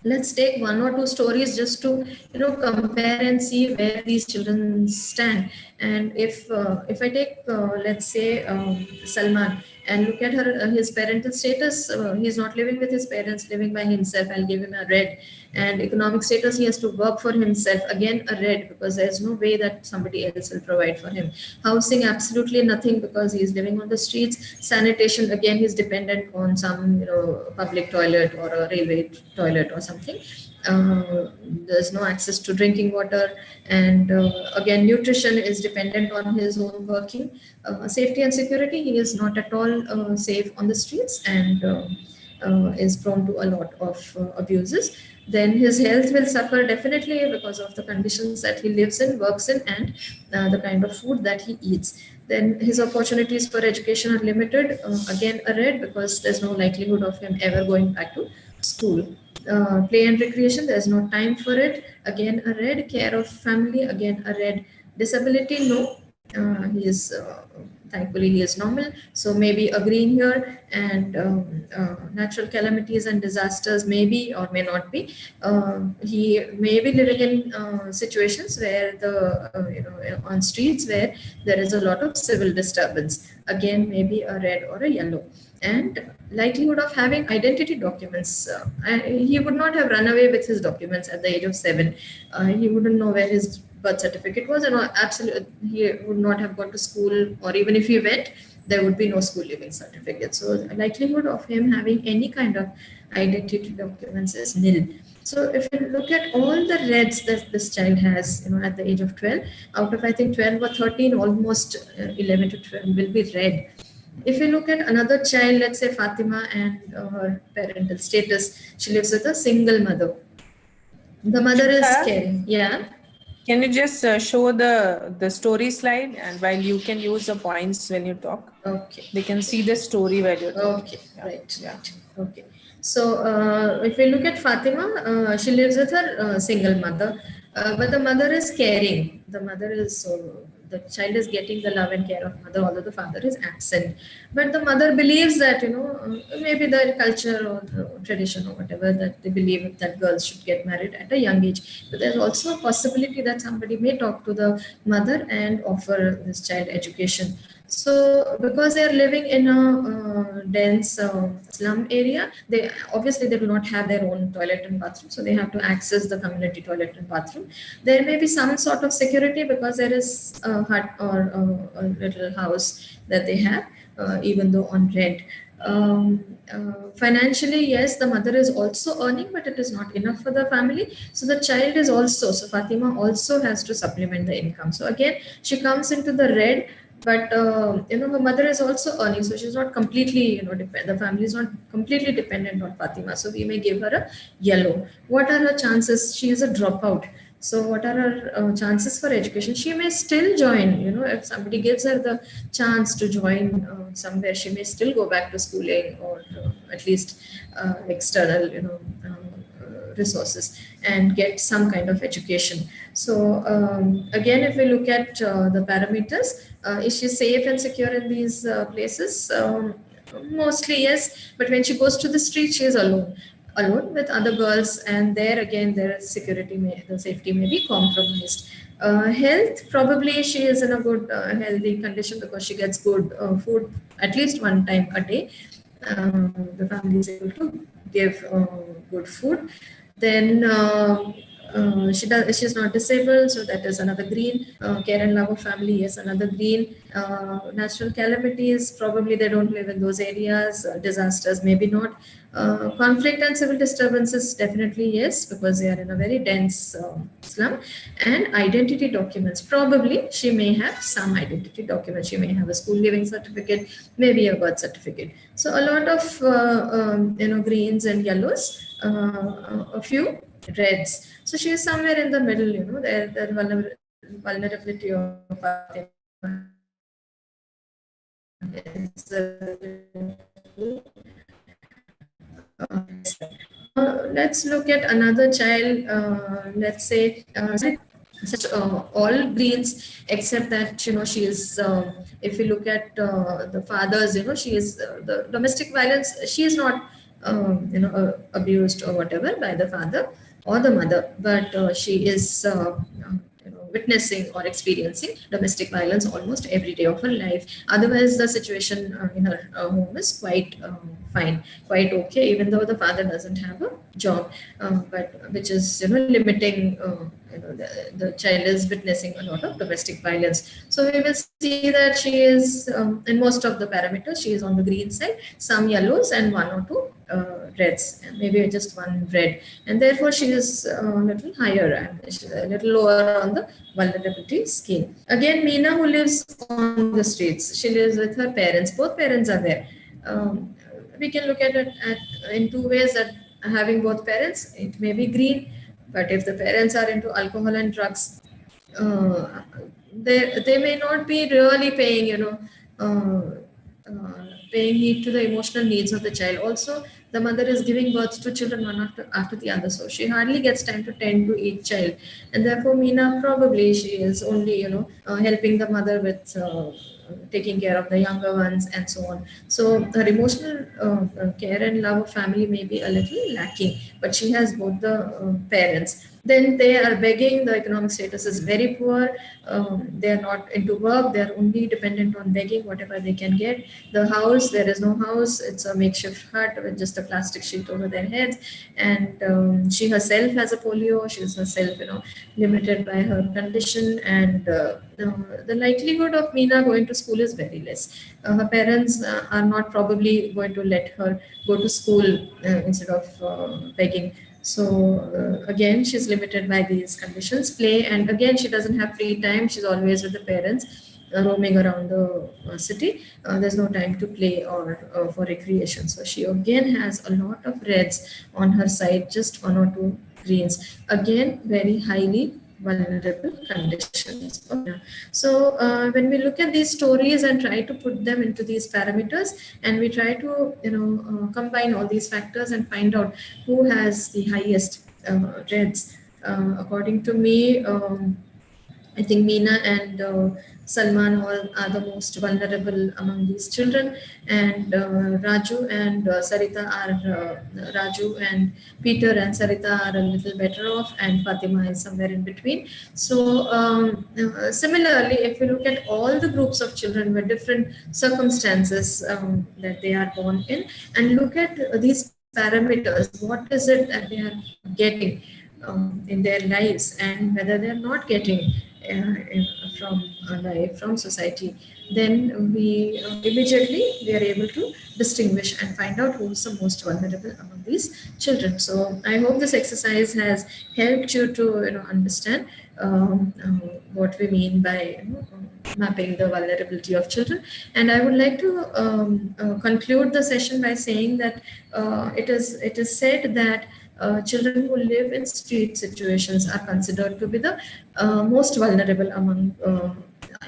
let's take one or two stories just to compare and see where these children stand. And if I take let's say Salman and look at his parental status, he's not living with his parents, living by himself. I'll give him a red. And economic status, he has to work for himself, again a red, because there's no way that somebody else will provide for him. Housing, absolutely nothing, because he's living on the streets. Sanitation, again, he's dependent on some public toilet or a railway toilet or something. There's no access to drinking water, and again, nutrition is dependent on his own working. Safety and security, he is not at all safe on the streets, and is prone to a lot of abuses. Then his health will suffer definitely because of the conditions that he lives in, works in, and the kind of food that he eats. Then his opportunities for education are limited, again a red, because there's no likelihood of him ever going back to school. Play and recreation, there's no time for it, again a red. Care of family, again a red. Disability, no, he is thankfully he is normal, so maybe a green here. And natural calamities and disasters, maybe or may not be. He may be living in situations where on streets where there is a lot of civil disturbance, again maybe a red or a yellow. And likelihood of having identity documents, he would not have run away with his documents at the age of 7. He wouldn't know where his birth certificate was, and absolutely he would not have gone to school, or even if he went, there would be no school leaving certificate. So the likelihood of him having any kind of identity documents is nil. So if you look at all the reds that this child has, at the age of 12, out of I think 12 or 13, almost 11 to 12 will be red. If you look at another child, let's say Fatima, and her parental status, she lives with a single mother. The mother is caring. Yeah. Can you just show the story slide, and while you can use the points when you talk. Okay. They can see the story while you're talking. Okay. Yeah. Right. Yeah. Okay. So if we look at Fatima, she lives with her single mother, but the mother is caring. The mother is the child is getting the love and care of mother, although the father is absent. But the mother believes that, maybe the culture or the tradition or whatever, that they believe that girls should get married at a young age. But there's also a possibility that somebody may talk to the mother and offer this child education. So because they are living in a dense slum area, they obviously they do not have their own toilet and bathroom, so they have to access the community toilet and bathroom. There may be some sort of security because there is a hut or a little house that they have, even though on rent. Financially, yes, the mother is also earning, but it is not enough for the family. So the child is also, so Fatima also has to supplement the income. So again, she comes into the red, but her mother is also earning, so she's not completely, the family is not completely dependent on Fatima. So we may give her a yellow. What are her chances? She is a dropout. So what are her chances for education? She may still join, if somebody gives her the chance to join somewhere, she may still go back to schooling or at least external, resources and get some kind of education. So again, if we look at the parameters, is she safe and secure in these places? Mostly yes, but when she goes to the street, she is alone with other girls, and there again their the safety may be compromised. Health, probably she is in a good healthy condition because she gets good food at least one time a day. The family is able to give good food. Then she's not disabled, so that is another green. Care and love of family, yes, another green. Natural calamities, probably they don't live in those areas. Disasters, maybe not. Conflict and civil disturbances, definitely yes, because they are in a very dense slum. And identity documents, probably she may have some identity documents. She may have a school leaving certificate, maybe a birth certificate. So a lot of greens and yellows, a few reds. So she is somewhere in the middle, the vulnerability of let's look at another child. Let's say all greens, except that she is. If you look at the fathers, she is the domestic violence. She is not abused or whatever by the father or the mother, but she is witnessing or experiencing domestic violence almost every day of her life. Otherwise, the situation in her home is quite fine, quite okay, even though the father doesn't have a job, but which is limiting. The child is witnessing a lot of domestic violence. So we will see that she is in most of the parameters, she is on the green side, some yellows and one or two reds, and maybe just one red, and therefore she is a little higher and a little lower on the vulnerability scale. Again, Meena, who lives on the streets, she lives with her parents. Both parents are there. We can look at it in two ways, that having both parents, it may be green. But if the parents are into alcohol and drugs, they may not be really paying, paying heed to the emotional needs of the child. Also, the mother is giving birth to children one after the other, so she hardly gets time to tend to each child, and therefore Meena, probably she is only helping the mother with taking care of the younger ones and so on. So her emotional care and love of family may be a little lacking, but she has both the parents. Then they are begging, the economic status is very poor, they are not into work, they are only dependent on begging whatever they can get. The house, there is no house, it's a makeshift hut with just a plastic sheet over their heads, and she herself has a polio, she is herself limited by her condition, and the likelihood of Meena going to school is very less. Her parents are not probably going to let her go to school instead of begging. So again, she's limited by these conditions. Play, and again, she doesn't have free time. She's always with the parents, roaming around the city. There's no time to play or for recreation. So she again has a lot of reds on her side, just one or two greens. Again, very highly vulnerable conditions. So when we look at these stories and try to put them into these parameters, and we try to combine all these factors and find out who has the highest reds, according to me, I think Meena and Salman are the most vulnerable among these children, and Raju and Sarita Raju and Peter and Sarita are a little better off, and Fatima is somewhere in between. So similarly, if you look at all the groups of children with different circumstances that they are born in, and look at these parameters, what is it that they are getting in their lives, and whether they are not getting from life, from society, then we immediately we are able to distinguish and find out who is the most vulnerable among these children. So I hope this exercise has helped you to understand what we mean by mapping the vulnerability of children. And I would like to conclude the session by saying that it is said that children who live in street situations are considered to be the most vulnerable among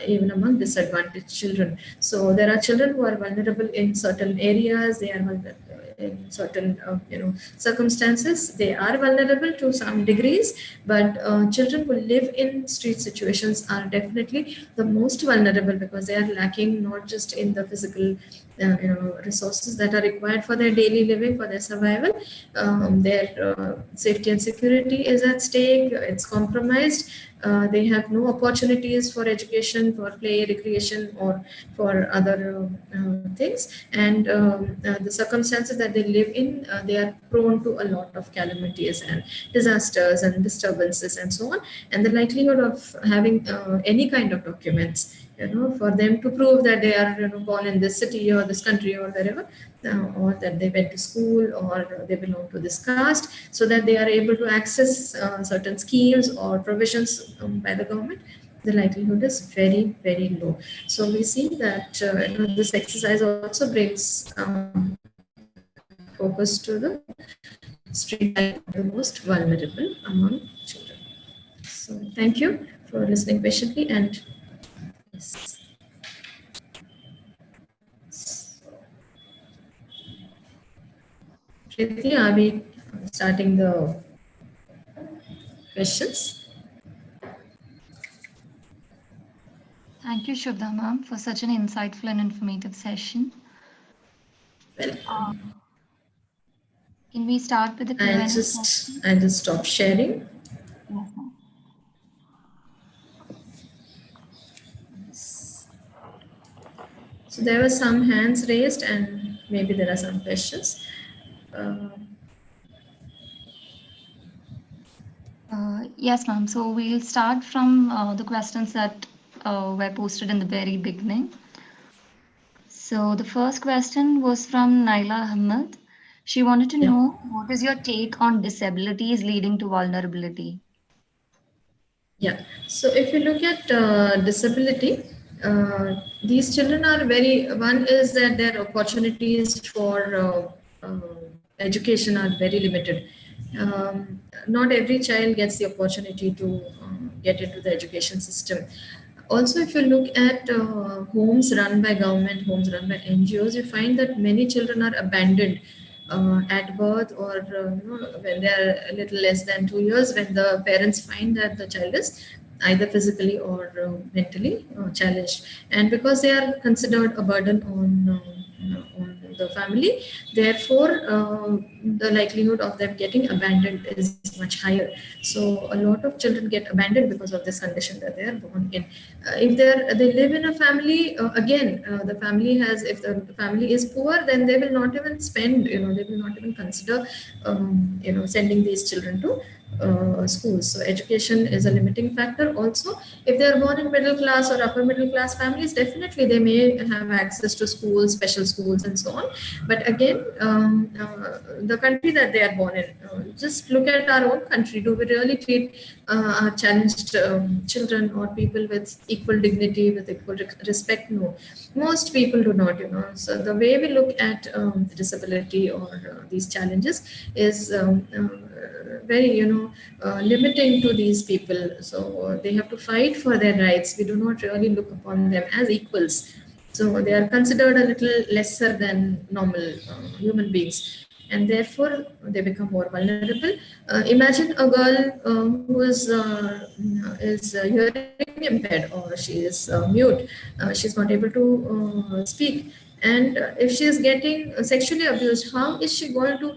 even among disadvantaged children. So there are children who are vulnerable in certain areas. They are vulnerable in certain circumstances. They are vulnerable to some degrees, but children who live in street situations are definitely the most vulnerable, because they are lacking not just in the physical resources that are required for their daily living, for their survival. Their safety and security is at stake. It's compromised. They have no opportunities for education, for play, recreation, or for other things. And the circumstances that they live in, they are prone to a lot of calamities and disasters and disturbances and so on. And the likelihood of having any kind of documents, for them to prove that they are born in this city or this country or wherever, or that they went to school or they belong to this caste, so that they are able to access certain schemes or provisions by the government, the likelihood is very, very low. So we see that this exercise also brings focus to the street life of the most vulnerable among children. So thank you for listening patiently, and yes. Preeti, are we starting the questions? Thank you, Shubhda ma'am, for such an insightful and informative session. Welcome. Can we start with the Q&A? I'll just stop sharing. Yes, ma'am. So there were some hands raised, and maybe there are some questions. Yes, ma'am. So we'll start from the questions that were posted in the very beginning. So the first question was from Naila Ahmed. She wanted to know, what is your take on disabilities leading to vulnerability? Yeah. So if you look at disability, these children are one is that their opportunities for education are very limited. Not every child gets the opportunity to get into the education system. Also, if you look at homes run by government, homes run by NGOs, you find that many children are abandoned at birth, or when they are a little less than 2 years, when the parents find that the child is either physically or mentally challenged. And because they are considered a burden on the family, therefore the likelihood of them getting abandoned is much higher. So a lot of children get abandoned because of this condition that they are born in. If they live in a family, again, the family has, if the family is poor, then they will not even spend, they will not even consider sending these children to schools. So education is a limiting factor. Also, if they are born in middle class or upper middle class families, definitely they may have access to schools, special schools, and so on. But again, the country that they are born in, just look at our own country. Do we really treat our challenged children or people with equal dignity, with equal respect? No, most people do not. So the way we look at disability or these challenges is very limiting to these people. So they have to fight for their rights. We do not really look upon them as equals. So they are considered a little lesser than normal human beings. and therefore they become more vulnerable. Imagine a girl who is hearing impaired, or she is mute, she's not able to speak, and if she is getting sexually abused, how is she going to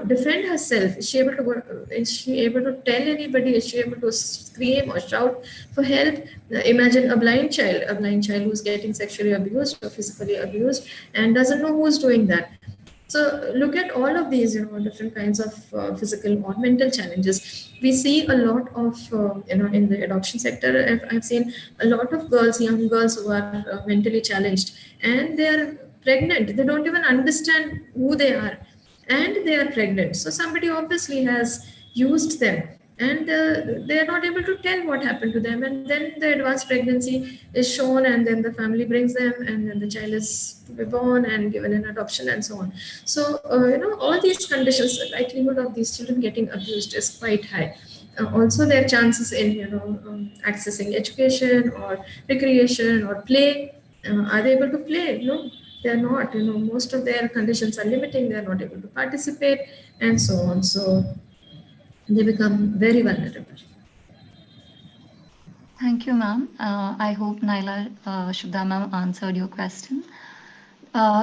defend herself? Is she able to tell anybody? Is she able to scream or shout for help? Imagine a blind child who's getting sexually abused or physically abused and doesn't know who's doing that. So look at all of these, different kinds of physical or mental challenges. We see a lot of, in the adoption sector, I've seen a lot of young girls who are mentally challenged, and they are pregnant. They don't even understand who they are, and they are pregnant. So somebody obviously has used them, and they are not able to tell what happened to them, and then the advanced pregnancy is shown, and then the family brings them, and then the child is to be born and given in adoption and so on. So all these conditions, the likelihood of these children getting abused is quite high. Also their chances in accessing education or recreation or play, are they able to play? No, they are not. Most of their conditions are limiting. They are not able to participate and so on. So they become very vulnerable. Thank you, ma'am. I hope Naila Shubda ma'am answered your question.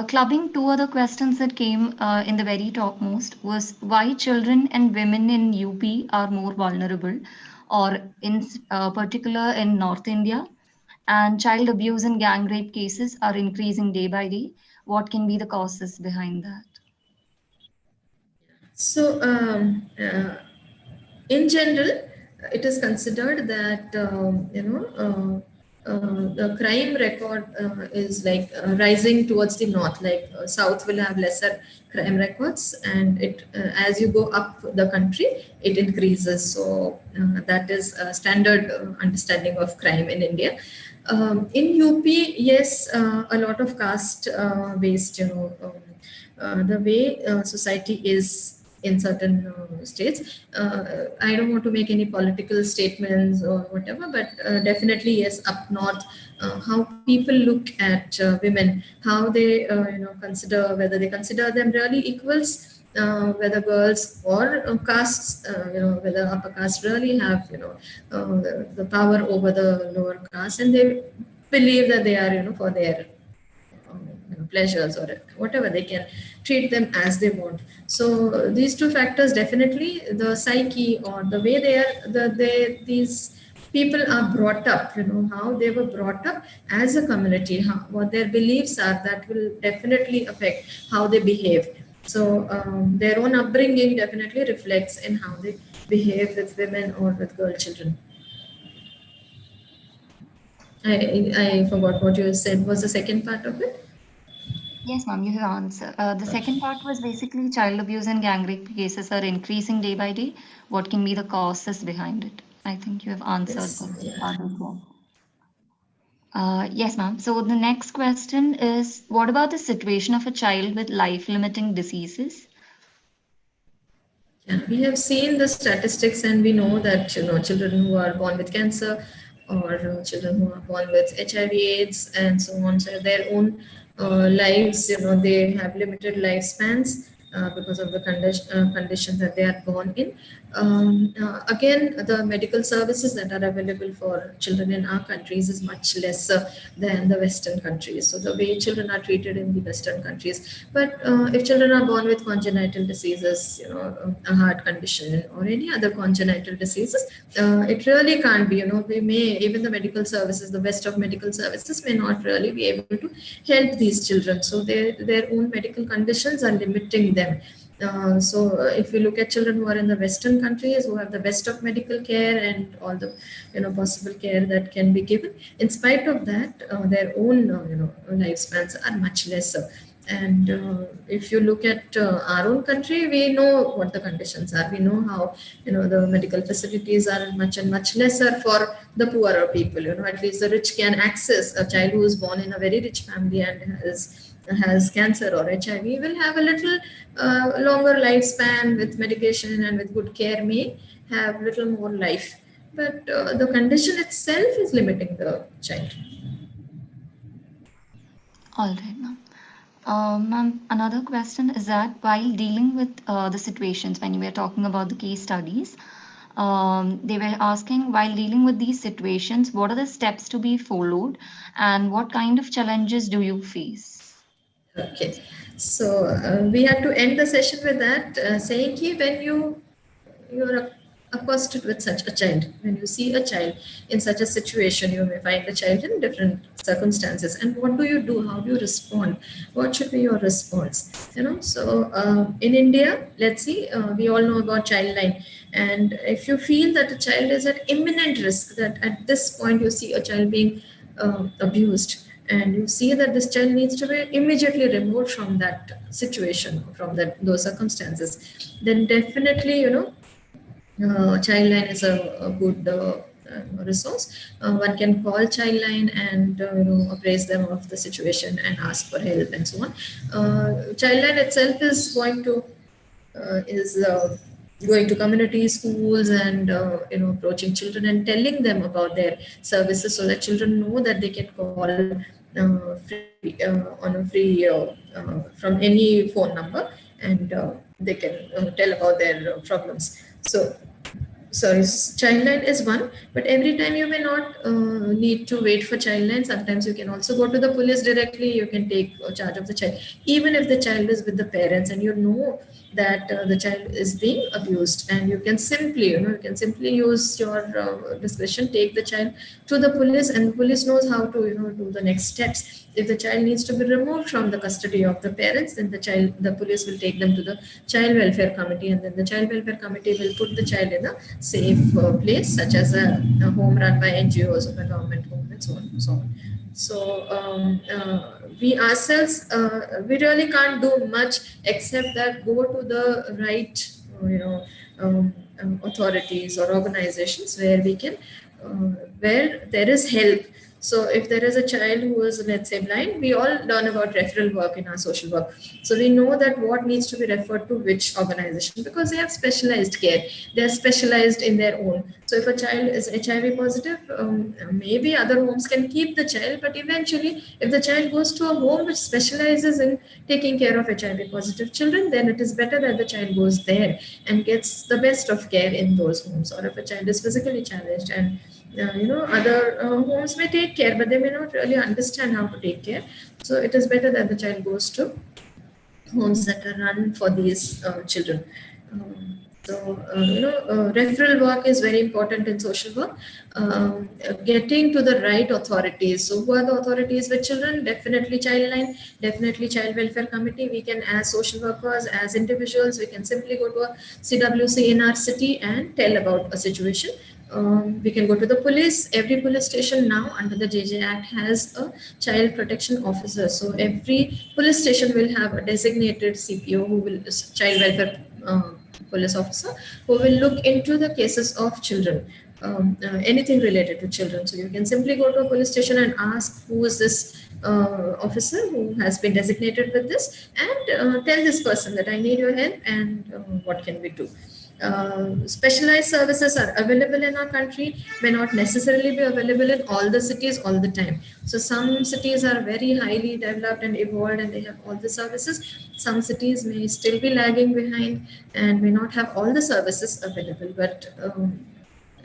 Clubbing two other questions that came in the very topmost was why children and women in UP are more vulnerable, or in particular in North India, and child abuse and gang rape cases are increasing day by day. What can be the causes behind that? So in general, it is considered that the crime record is like rising towards the north. Like south will have lesser crime records, and it as you go up the country, it increases. So that is a standard understanding of crime in India. In UP, yes, a lot of caste based, the way society is in certain states. I don't want to make any political statements or whatever, but definitely yes, up north, how people look at women, how they consider, whether they consider them really equals, whether girls or castes, whether upper caste really have the power over the lower caste, and they believe that they are for their pleasures or whatever, they can treat them as they want. So these two factors, definitely the psyche or the way these people are brought up, how they were brought up as a community, what their beliefs are, that will definitely affect how they behave. So their own upbringing definitely reflects in how they behave with women or with girl children. I forgot what you said was the second part of it. Yes, ma'am, you have answered. The second part was basically child abuse and gang rape cases are increasing day by day. What can be the causes behind it? I think you have answered that part as well. Yes, ma'am. So the next question is, what about the situation of a child with life-limiting diseases? Yeah, we have seen the statistics, and we know that children who are born with cancer, or children who are born with HIV/AIDS and so on, so their own lives, they have limited lifespans because of the condition that they are born in. Again, the medical services that are available for children in our countries is much lesser than the Western countries. So the way children are treated in the Western countries. But if children are born with congenital diseases, a heart condition or any other congenital diseases, it really can't be, they may, even the medical services, the best of medical services may not really be able to help these children. So their own medical conditions are limiting them. So if you look at children who are in the Western countries, who have the best of medical care and all the possible care that can be given, in spite of that, their own lifespans are much lesser. And if you look at our own country, we know what the conditions are. We know how the medical facilities are much and much lesser for the poorer people. At least the rich can access. A child who is born in a very rich family and has cancer or HIV will have a little longer lifespan with medication and with good care, may have little more life. But the condition itself is limiting the child. All right, ma'am. Ma'am, another question is that while dealing with the situations, when you were talking about the case studies, they were asking while dealing with these situations, what are the steps to be followed and what kind of challenges do you face? Okay, so we have to end the session with that, saying कि when you're accosted with such a child, when you see a child in such a situation, you may find the child in different circumstances. And what do you do? How do you respond? What should be your response? You know, so in India, let's see, we all know about Childline. And if you feel that a child is at imminent risk, that at this point you see a child being abused, and you see that this child needs to be immediately removed from that situation, from those circumstances, then definitely, you know, Childline is a good resource. One can call Childline and you know, appraise them of the situation and ask for help and so on. Childline itself is going to going to community schools and you know, approaching children and telling them about their services, so that children know that they can call free, on a free from any phone number, and they can tell about their problems. So Childline is one, but every time you may not need to wait for Childline. Sometimes you can also go to the police directly. You can take charge of the child, even if the child is with the parents and you know that the child is being abused, and you can simply, you know, you can simply use your discretion, take the child to the police, and the police knows how to, you know, do the next steps. If the child needs to be removed from the custody of the parents, then the police will take them to the child welfare committee, and then the child welfare committee will put the child in a safe place, such as a home run by NGOs or a government home, and so on and so on. So we ourselves, we really can't do much except that go to the right, you know, authorities or organizations where we can, where there is help. So if there is a child who is, let's say, blind, we all learn about referral work in our social work. So we know that what needs to be referred to which organization, because they have specialized care. They're specialized in their own. So if a child is HIV positive, maybe other homes can keep the child, but eventually if the child goes to a home which specializes in taking care of HIV positive children, then it is better that the child goes there and gets the best of care in those homes. Or if a child is physically challenged and you know, other homes may take care, but they may not really understand how to take care. So it is better that the child goes to homes that are run for these children. You know, referral work is very important in social work. Getting to the right authorities. So who are the authorities with children? Definitely Childline, definitely Child Welfare Committee. We can, as social workers, as individuals, we can simply go to a CWC in our city and tell about a situation. We can go to the police. Every police station now under the JJ Act has a child protection officer. So every police station will have a designated CPO, who will, child welfare police officer, who will look into the cases of children, anything related to children. So you can simply go to a police station and ask who is this officer who has been designated with this, and tell this person that I need your help and what can we do. Specialized services are available in our country, may not necessarily be available in all the cities all the time. So some cities are very highly developed and evolved and they have all the services. Some cities may still be lagging behind and may not have all the services available, but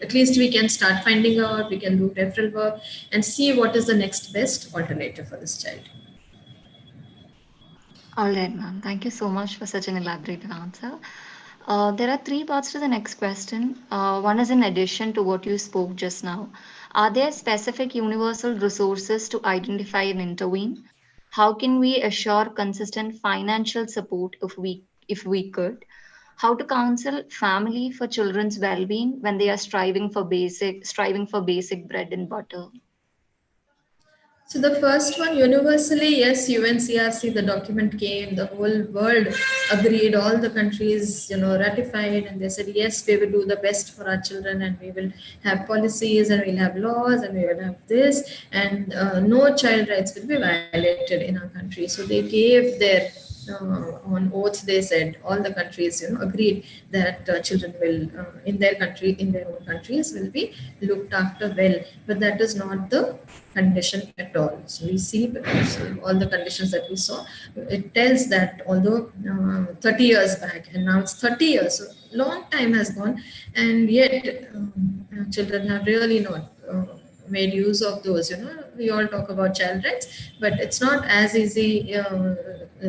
at least we can start finding out, we can do referral work and see what is the next best alternative for this child. All right, ma'am. Thank you so much for such an elaborate answer. There are three parts to the next question. One is in addition to what you spoke just now. Are there specific universal resources to identify and intervene? How can we assure consistent financial support if we could? How to counsel family for children's well-being when they are striving for basic bread and butter? So the first one, universally, yes, UNCRC, the document came, the whole world agreed, all the countries, you know, ratified, and they said, yes, we will do the best for our children, and we will have policies, and we'll have laws, and we will have this, and no child rights will be violated in our country. So they gave their on oath they said, all the countries, agreed that children will, in their own countries, will be looked after well. But that is not the condition at all. So we see, because all the conditions that we saw, it tells that although 30 years back, and now it's 30 years, so long time has gone, and yet children have really not made use of those. We all talk about child rights, but it's not as easy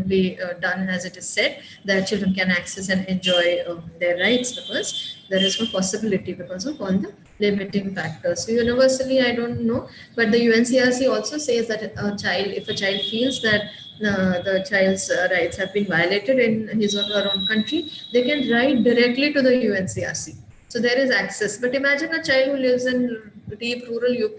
be done as it is said, that children can access and enjoy their rights, because there is no possibility because of all the limiting factors. So universally, I don't know, but the UNCRC also says that if a child feels that the child's rights have been violated in his or her own country, they can write directly to the UNCRC. So there is access. But imagine a child who lives in deep rural UP,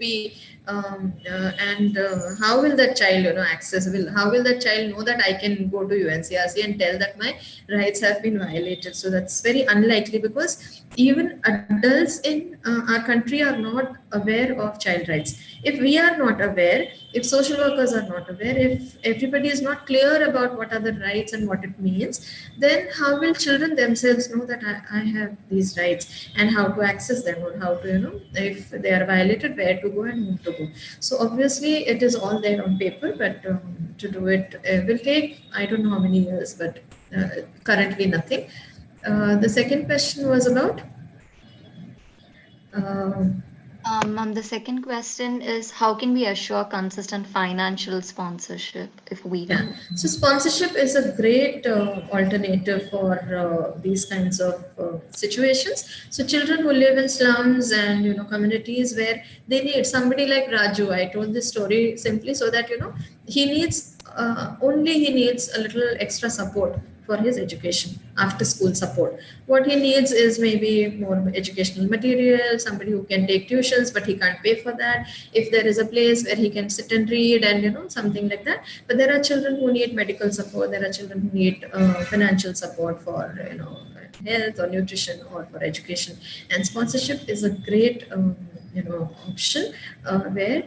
and how will that child access? How will that child know that I can go to UNCRC and tell that my rights have been violated? So that's very unlikely, because even adults in our country are not aware of child rights. If we are not aware, if social workers are not aware, if everybody is not clear about what are the rights and what it means, then how will children themselves know that I have these rights, and how to access them, or how to, if they are violated, where to go and whom to go. So obviously it is all there on paper, but to do it will take, I don't know how many years, but currently nothing. The second question was about? The second question is, how can we assure consistent financial sponsorship if we Yeah. So sponsorship is a great alternative for these kinds of situations. So children who live in slums and communities where they need somebody like Raju. I told this story simply so that he needs he needs a little extra support for his education, after school support. What he needs is maybe more educational material, somebody who can take tuitions, but he can't pay for that. If there is a place where he can sit and read and something like that. But there are children who need medical support. There are children who need financial support for health or nutrition or for education. And sponsorship is a great option where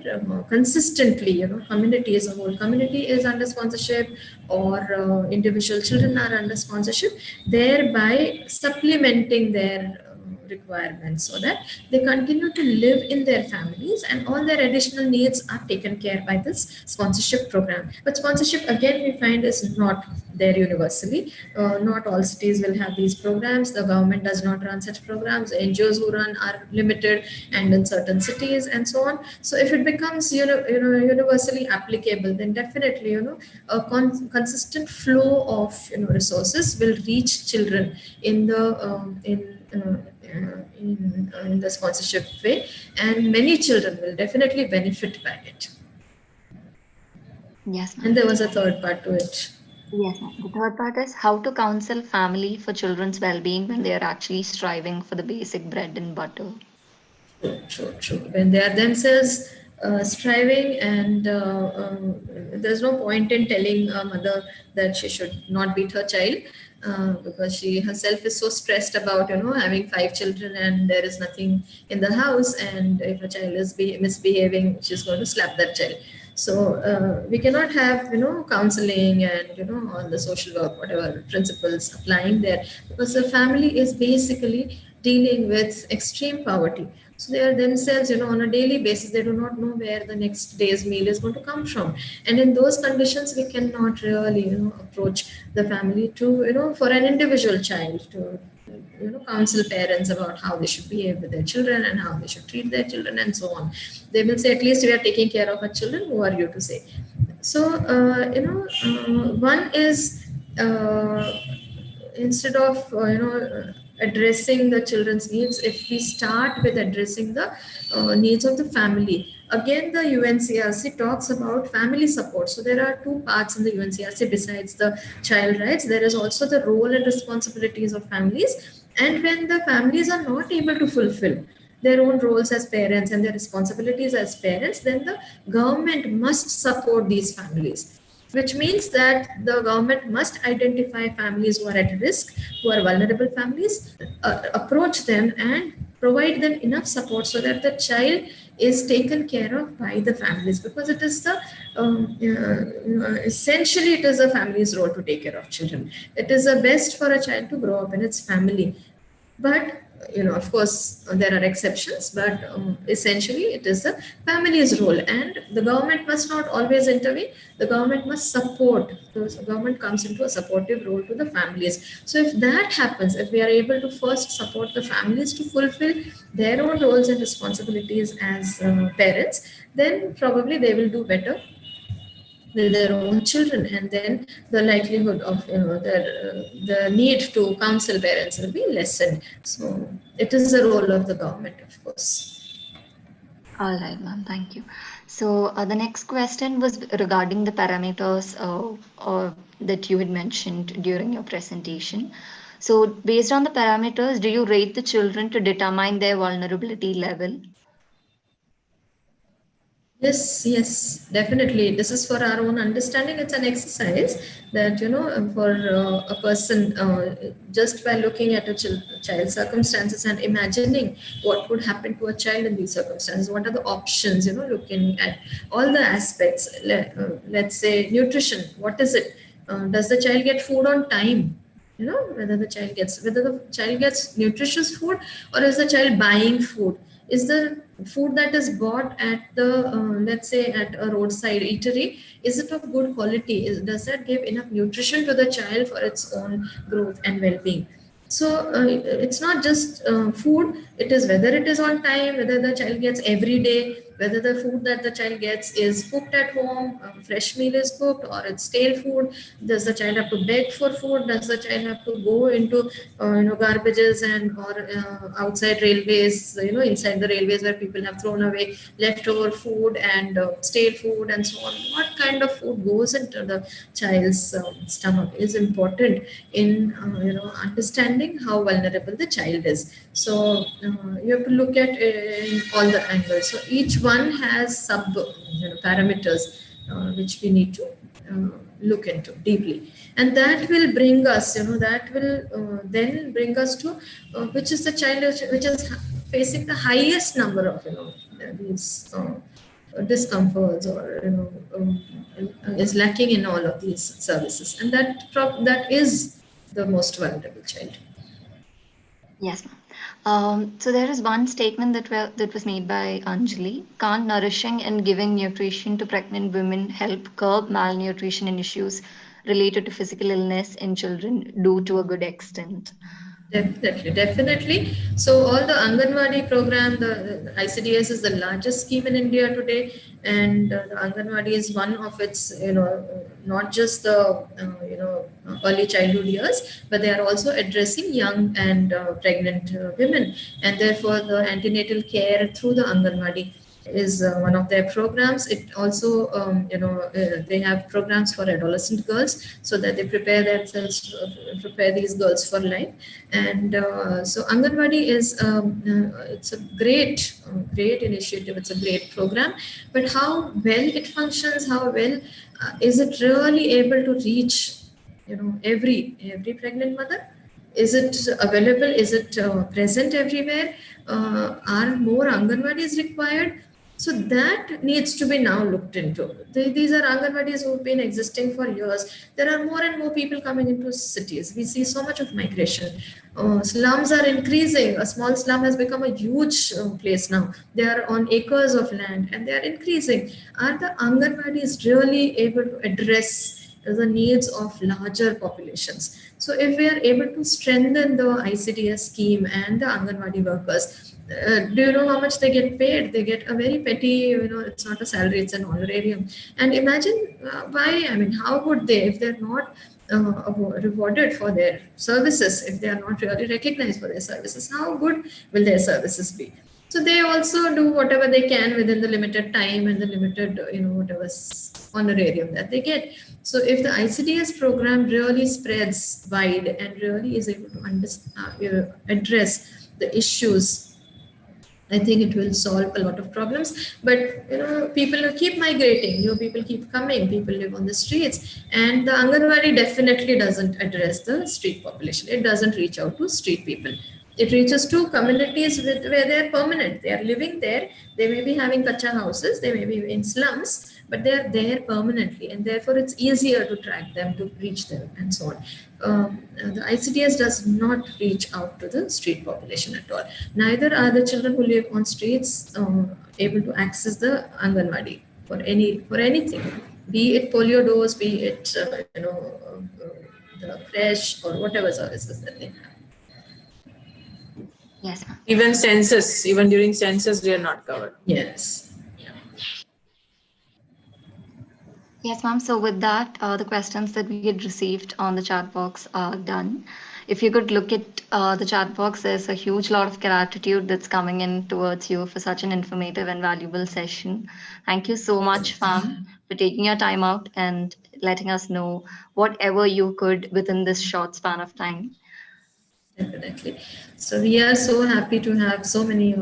consistently, community as a whole community is under sponsorship, or individual children are under sponsorship, thereby supplementing their requirements, so that they continue to live in their families and all their additional needs are taken care by this sponsorship program. But sponsorship, again, we find is not there universally. Not all cities will have these programs. The government does not run such programs. NGOs who run are limited and in certain cities and so on. So if it becomes universally applicable, then definitely a consistent flow of resources will reach children in the in the sponsorship way, and many children will definitely benefit by it. Yes, ma'am. And there was a third part to it. Yes, ma'am. The third part is how to counsel family for children's well-being when they are actually striving for the basic bread and butter. True. When they are themselves striving, and there's no point in telling a mother that she should not beat her child, because she herself is so stressed about having 5 children and there is nothing in the house, and if a child is misbehaving, she's going to slap that child. So we cannot have counseling and all the social work, whatever principles applying there, because the family is basically dealing with extreme poverty. So they are themselves, on a daily basis, they do not know where the next day's meal is going to come from. And in those conditions, we cannot really, approach the family to, for an individual child to, counsel parents about how they should behave with their children and how they should treat their children and so on. They will say, at least we are taking care of our children. Who are you to say? So, one is instead of, addressing the children's needs, if we start with addressing the needs of the family. Again, the UNCRC talks about family support. So there are 2 parts in the UNCRC besides the child rights. There is also the role and responsibilities of families. And when the families are not able to fulfill their own roles as parents and their responsibilities as parents, then the government must support these families. Which means that the government must identify families who are at risk, who are vulnerable families, approach them and provide them enough support so that the child is taken care of by the families, because it is the essentially it is the family's role to take care of children. It is the best for a child to grow up in its family. But of course, there are exceptions, but essentially it is the family's role, and the government must not always intervene. The government must support. The government comes into a supportive role to the families. So if that happens, if we are able to first support the families to fulfill their own roles and responsibilities as parents, then probably they will do better with their own children, and then the likelihood of the need to counsel parents will be lessened. So it is the role of the government, of course. All right, ma'am. Thank you. So the next question was regarding the parameters that you had mentioned during your presentation. So based on the parameters, do you rate the children to determine their vulnerability level? Yes, definitely. This is for our own understanding. It's an exercise that, for a person, just by looking at a child's circumstances and imagining what would happen to a child in these circumstances, what are the options, looking at all the aspects. Let's say nutrition, what is it? Does the child get food on time? Whether the child gets nutritious food, or is the child buying food? Is the food that is bought at the let's say at a roadside eatery, is it of good quality? Does that give enough nutrition to the child for its own growth and well-being? So it's not just food, it is whether it is on time, whether the child gets every day, whether the food that the child gets is cooked at home, fresh meal is cooked, or it's stale food. Does the child have to beg for food? Does the child have to go into garbages and or outside railways, inside the railways where people have thrown away leftover food and stale food and so on? What kind of food goes into the child's stomach is important in understanding how vulnerable the child is. So you have to look at in all the angles. So each one has sub parameters which we need to look into deeply, and that will bring us then bring us to which is the child which is facing the highest number of these discomforts, or is lacking in all of these services, and that is the most vulnerable child. Yes, ma'am. So there is one statement that was made by Anjali. Can't nourishing and giving nutrition to pregnant women help curb malnutrition and issues related to physical illness in children do to a good extent? Definitely. So all the Anganwadi program, the ICDS is the largest scheme in India today, and the Anganwadi is one of its, not just the, early childhood years, but they are also addressing young and pregnant women, and therefore the antenatal care through the Anganwadi is one of their programs. It also, they have programs for adolescent girls so that they prepare themselves, prepare these girls for life. And so Anganwadi is, it's a great initiative. It's a great program, but how well it functions, how well is it really able to reach, every pregnant mother? Is it available? Is it present everywhere? Are more Anganwadis required? So that needs to be now looked into. These are Anganwadis who have been existing for years. There are more and more people coming into cities. We see so much of migration. Slums are increasing. A small slum has become a huge place now. They are on acres of land and they are increasing. Are the Anganwadis really able to address the needs of larger populations? So if we are able to strengthen the ICDS scheme and the Anganwadi workers, do you know how much they get paid? They get a very petty, it's not a salary, it's an honorarium. And imagine why, how would they, if they're not rewarded for their services, if they are not really recognized for their services, how good will their services be? So they also do whatever they can within the limited time and the limited, whatever honorarium that they get. So if the ICDS program really spreads wide and really is able to address the issues, I think it will solve a lot of problems. But people will keep migrating, new people keep coming, people live on the streets, and the Anganwadi definitely doesn't address the street population. It doesn't reach out to street people. it reaches to communities where they're permanent. They are living there. They may be having kacha houses. They may be in slums, but they are there permanently, and therefore it's easier to track them, to reach them, and so on. The ICDS does not reach out to the street population at all. Neither are the children who live on streets able to access the Anganwadi for anything, be it polio dose, be it the fresh or whatever services that they have. Yes, ma'am. Even during census, they are not covered. Yes. Yes, ma'am. So with that, the questions that we had received on the chat box are done. If you could look at the chat box, there's a huge lot of gratitude that's coming in towards you for such an informative and valuable session. Thank you so much, ma'am, for taking your time out and letting us know whatever you could within this short span of time. Definitely. So we are so happy to have so many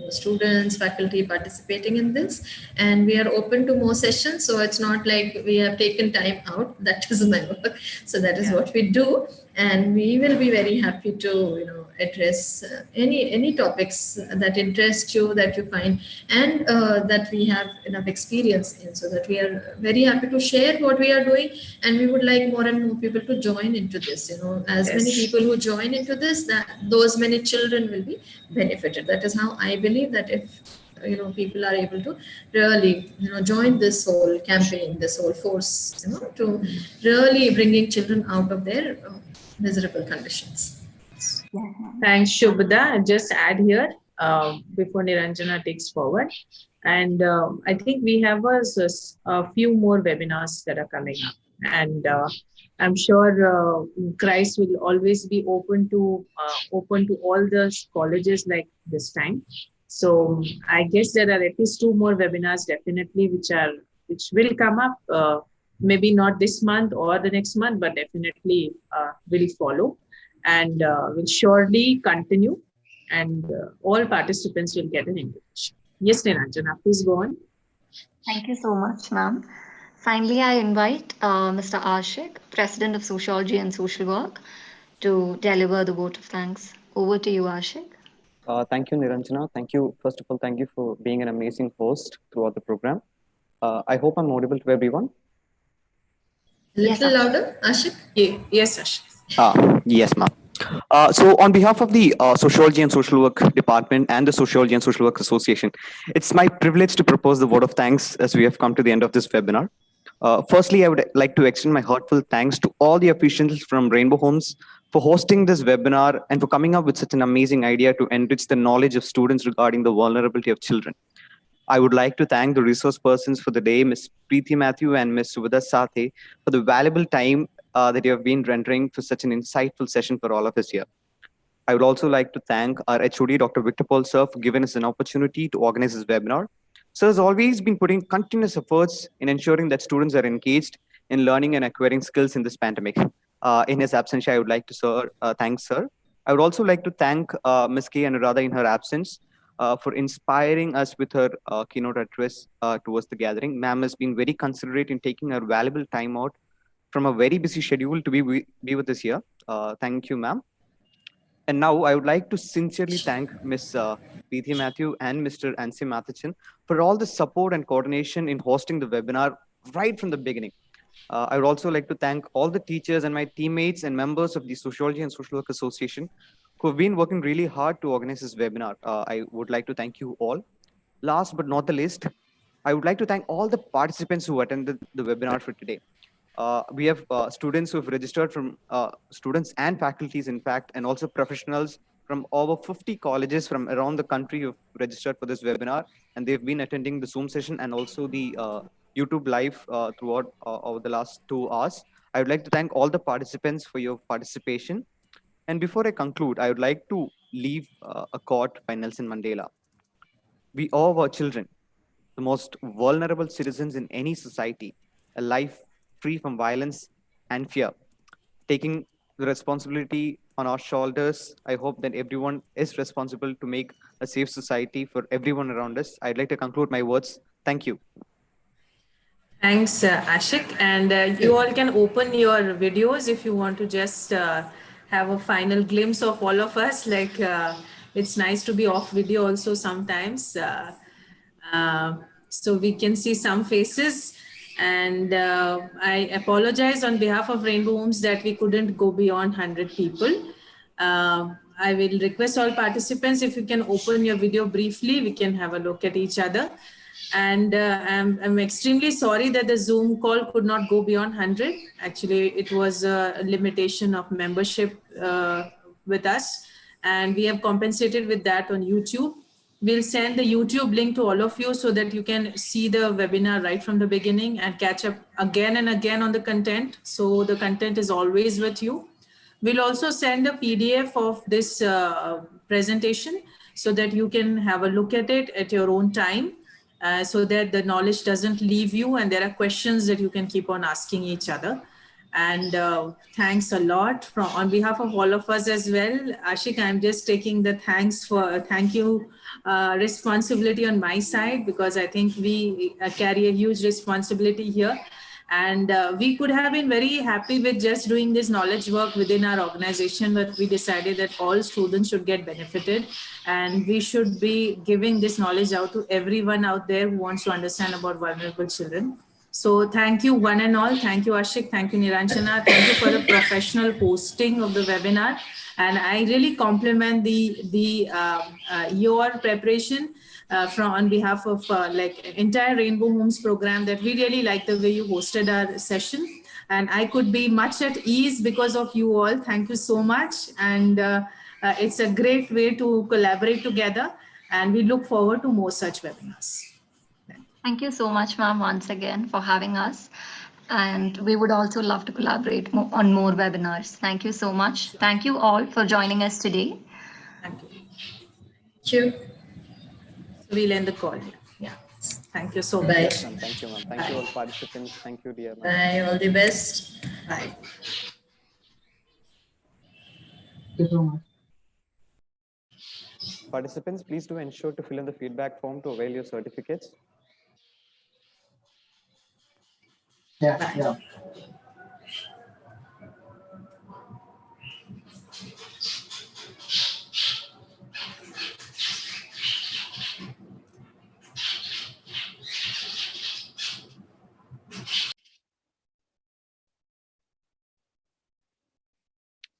students, faculty participating in this, and we are open to more sessions. So it's not like we have taken time out. That is my work. So that is what we do, and we will be very happy to address any topics that interest you, that you find, and that we have enough experience in. So that we are very happy to share what we are doing, and we would like more and more people to join into this. As many people who join into this, that those many children will be benefited. That is how I believe that if people are able to really join this whole campaign, this whole force, to really bringing children out of their miserable conditions. Thanks, Shubhda. Just add here before Niranjana takes forward. And I think we have a few more webinars that are coming up. And I'm sure Christ will always be open to all the colleges like this time. So I guess there are at least 2 more webinars definitely which will come up. Maybe not this month or the next month, but definitely will follow. And will surely continue, and all participants will get an invitation. Yes, Niranjana, please go on. Thank you so much, ma'am. Finally, I invite Mr. Ashik, President of Sociology and Social Work, to deliver the vote of thanks. Over to you, Ashik. Thank you, Niranjana. Thank you. First of all, thank you for being an amazing host throughout the program. I hope I'm audible to everyone. Little louder, Ashik? Yes, Ashik. Yes, ma'am. So on behalf of the Sociology and Social Work Department and the Sociology and Social Work Association, it's my privilege to propose the vote of thanks as we have come to the end of this webinar. Firstly, I would like to extend my heartfelt thanks to all the officials from Rainbow Homes for hosting this webinar and for coming up with such an amazing idea to enrich the knowledge of students regarding the vulnerability of children. I would like to thank the resource persons for the day, Ms. Preeti Matthew and Ms. Subhada Sathe, for the valuable time that you have been rendering for such an insightful session for all of us here. I would also like to thank our HOD, Dr. Victor Paul Sir, for giving us an opportunity to organize this webinar. Sir has always been putting continuous efforts in ensuring that students are engaged in learning and acquiring skills in this pandemic. In his absence, I would like to thank Sir. I would also like to thank Ms. K. Anuradha in her absence for inspiring us with her keynote address towards the gathering. Ma'am has been very considerate in taking her valuable time out from a very busy schedule to be with us here. Thank you, ma'am. And now I would like to sincerely thank Ms. Preeti Matthew and Mr. Ansi Mathachan for all the support and coordination in hosting the webinar right from the beginning. I would also like to thank all the teachers and my teammates and members of the Sociology and Social Work Association who have been working really hard to organize this webinar. I would like to thank you all. Last but not the least, I would like to thank all the participants who attended the webinar for today. We have students who have registered from students and faculties, in fact, and also professionals from over 50 colleges from around the country who have registered for this webinar, and they've been attending the Zoom session and also the YouTube live throughout over the last 2 hours. I would like to thank all the participants for your participation. And before I conclude, I would like to leave a quote by Nelson Mandela. We owe our children, the most vulnerable citizens in any society, a life free from violence and fear. Taking the responsibility on our shoulders, I hope that everyone is responsible to make a safe society for everyone around us. I'd like to conclude my words. Thank you. Thanks, Ashik. And you all can open your videos if you want to just have a final glimpse of all of us. Like it's nice to be off video also sometimes. So we can see some faces. And I apologize on behalf of Rainbow Homes that we couldn't go beyond 100 people. I will request all participants, if you can open your video briefly, we can have a look at each other. And I'm extremely sorry that the Zoom call could not go beyond 100. Actually, it was a limitation of membership with us, and we have compensated with that on YouTube. We'll send the YouTube link to all of you so that you can see the webinar right from the beginning and catch up again and again on the content. So the content is always with you. We'll also send a PDF of this presentation so that you can have a look at it at your own time, so that the knowledge doesn't leave you and there are questions that you can keep on asking each other. And thanks a lot on behalf of all of us as well. Ashik, I'm just taking the thank you responsibility on my side, because I think we carry a huge responsibility here. And we could have been very happy with just doing this knowledge work within our organization, but we decided that all students should get benefited and we should be giving this knowledge out to everyone out there who wants to understand about vulnerable children. So thank you one and all. Thank you, Ashik. Thank you, Niranjana. Thank you for the professional hosting of the webinar. And I really compliment your preparation on behalf of like entire Rainbow Homes program, that we really like the way you hosted our session. And I could be much at ease because of you all. Thank you so much. And it's a great way to collaborate together. And we look forward to more such webinars. Thank you so much, ma'am, once again for having us. And we would also love to collaborate on more webinars. Thank you so much. Thank you all for joining us today. Thank you. Thank you. So we'll end the call here. Yeah. Thank you so much. Bye. Thank you, ma'am. Thank you all participants. Thank you, dear. Bye. All the best. Bye. Thank you so much. Participants, please do ensure to fill in the feedback form to avail your certificates. Yeah, Bye. yeah.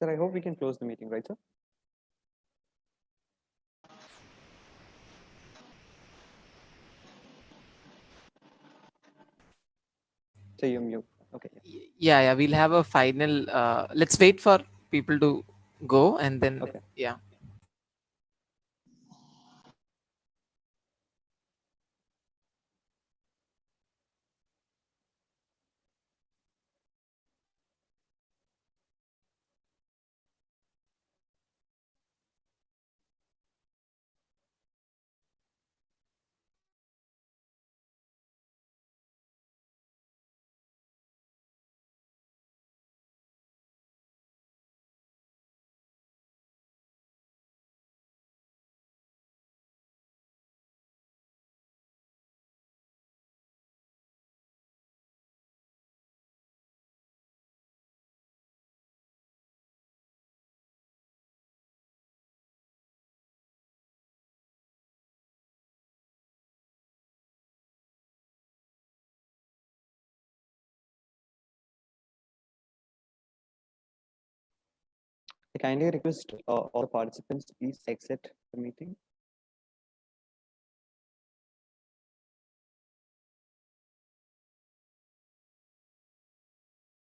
Sir, I hope we can close the meeting, right, sir? So you mute. Okay. Yeah, we'll have a final. Let's wait for people to go and then. Okay. Yeah. I kindly request all participants to please exit the meeting.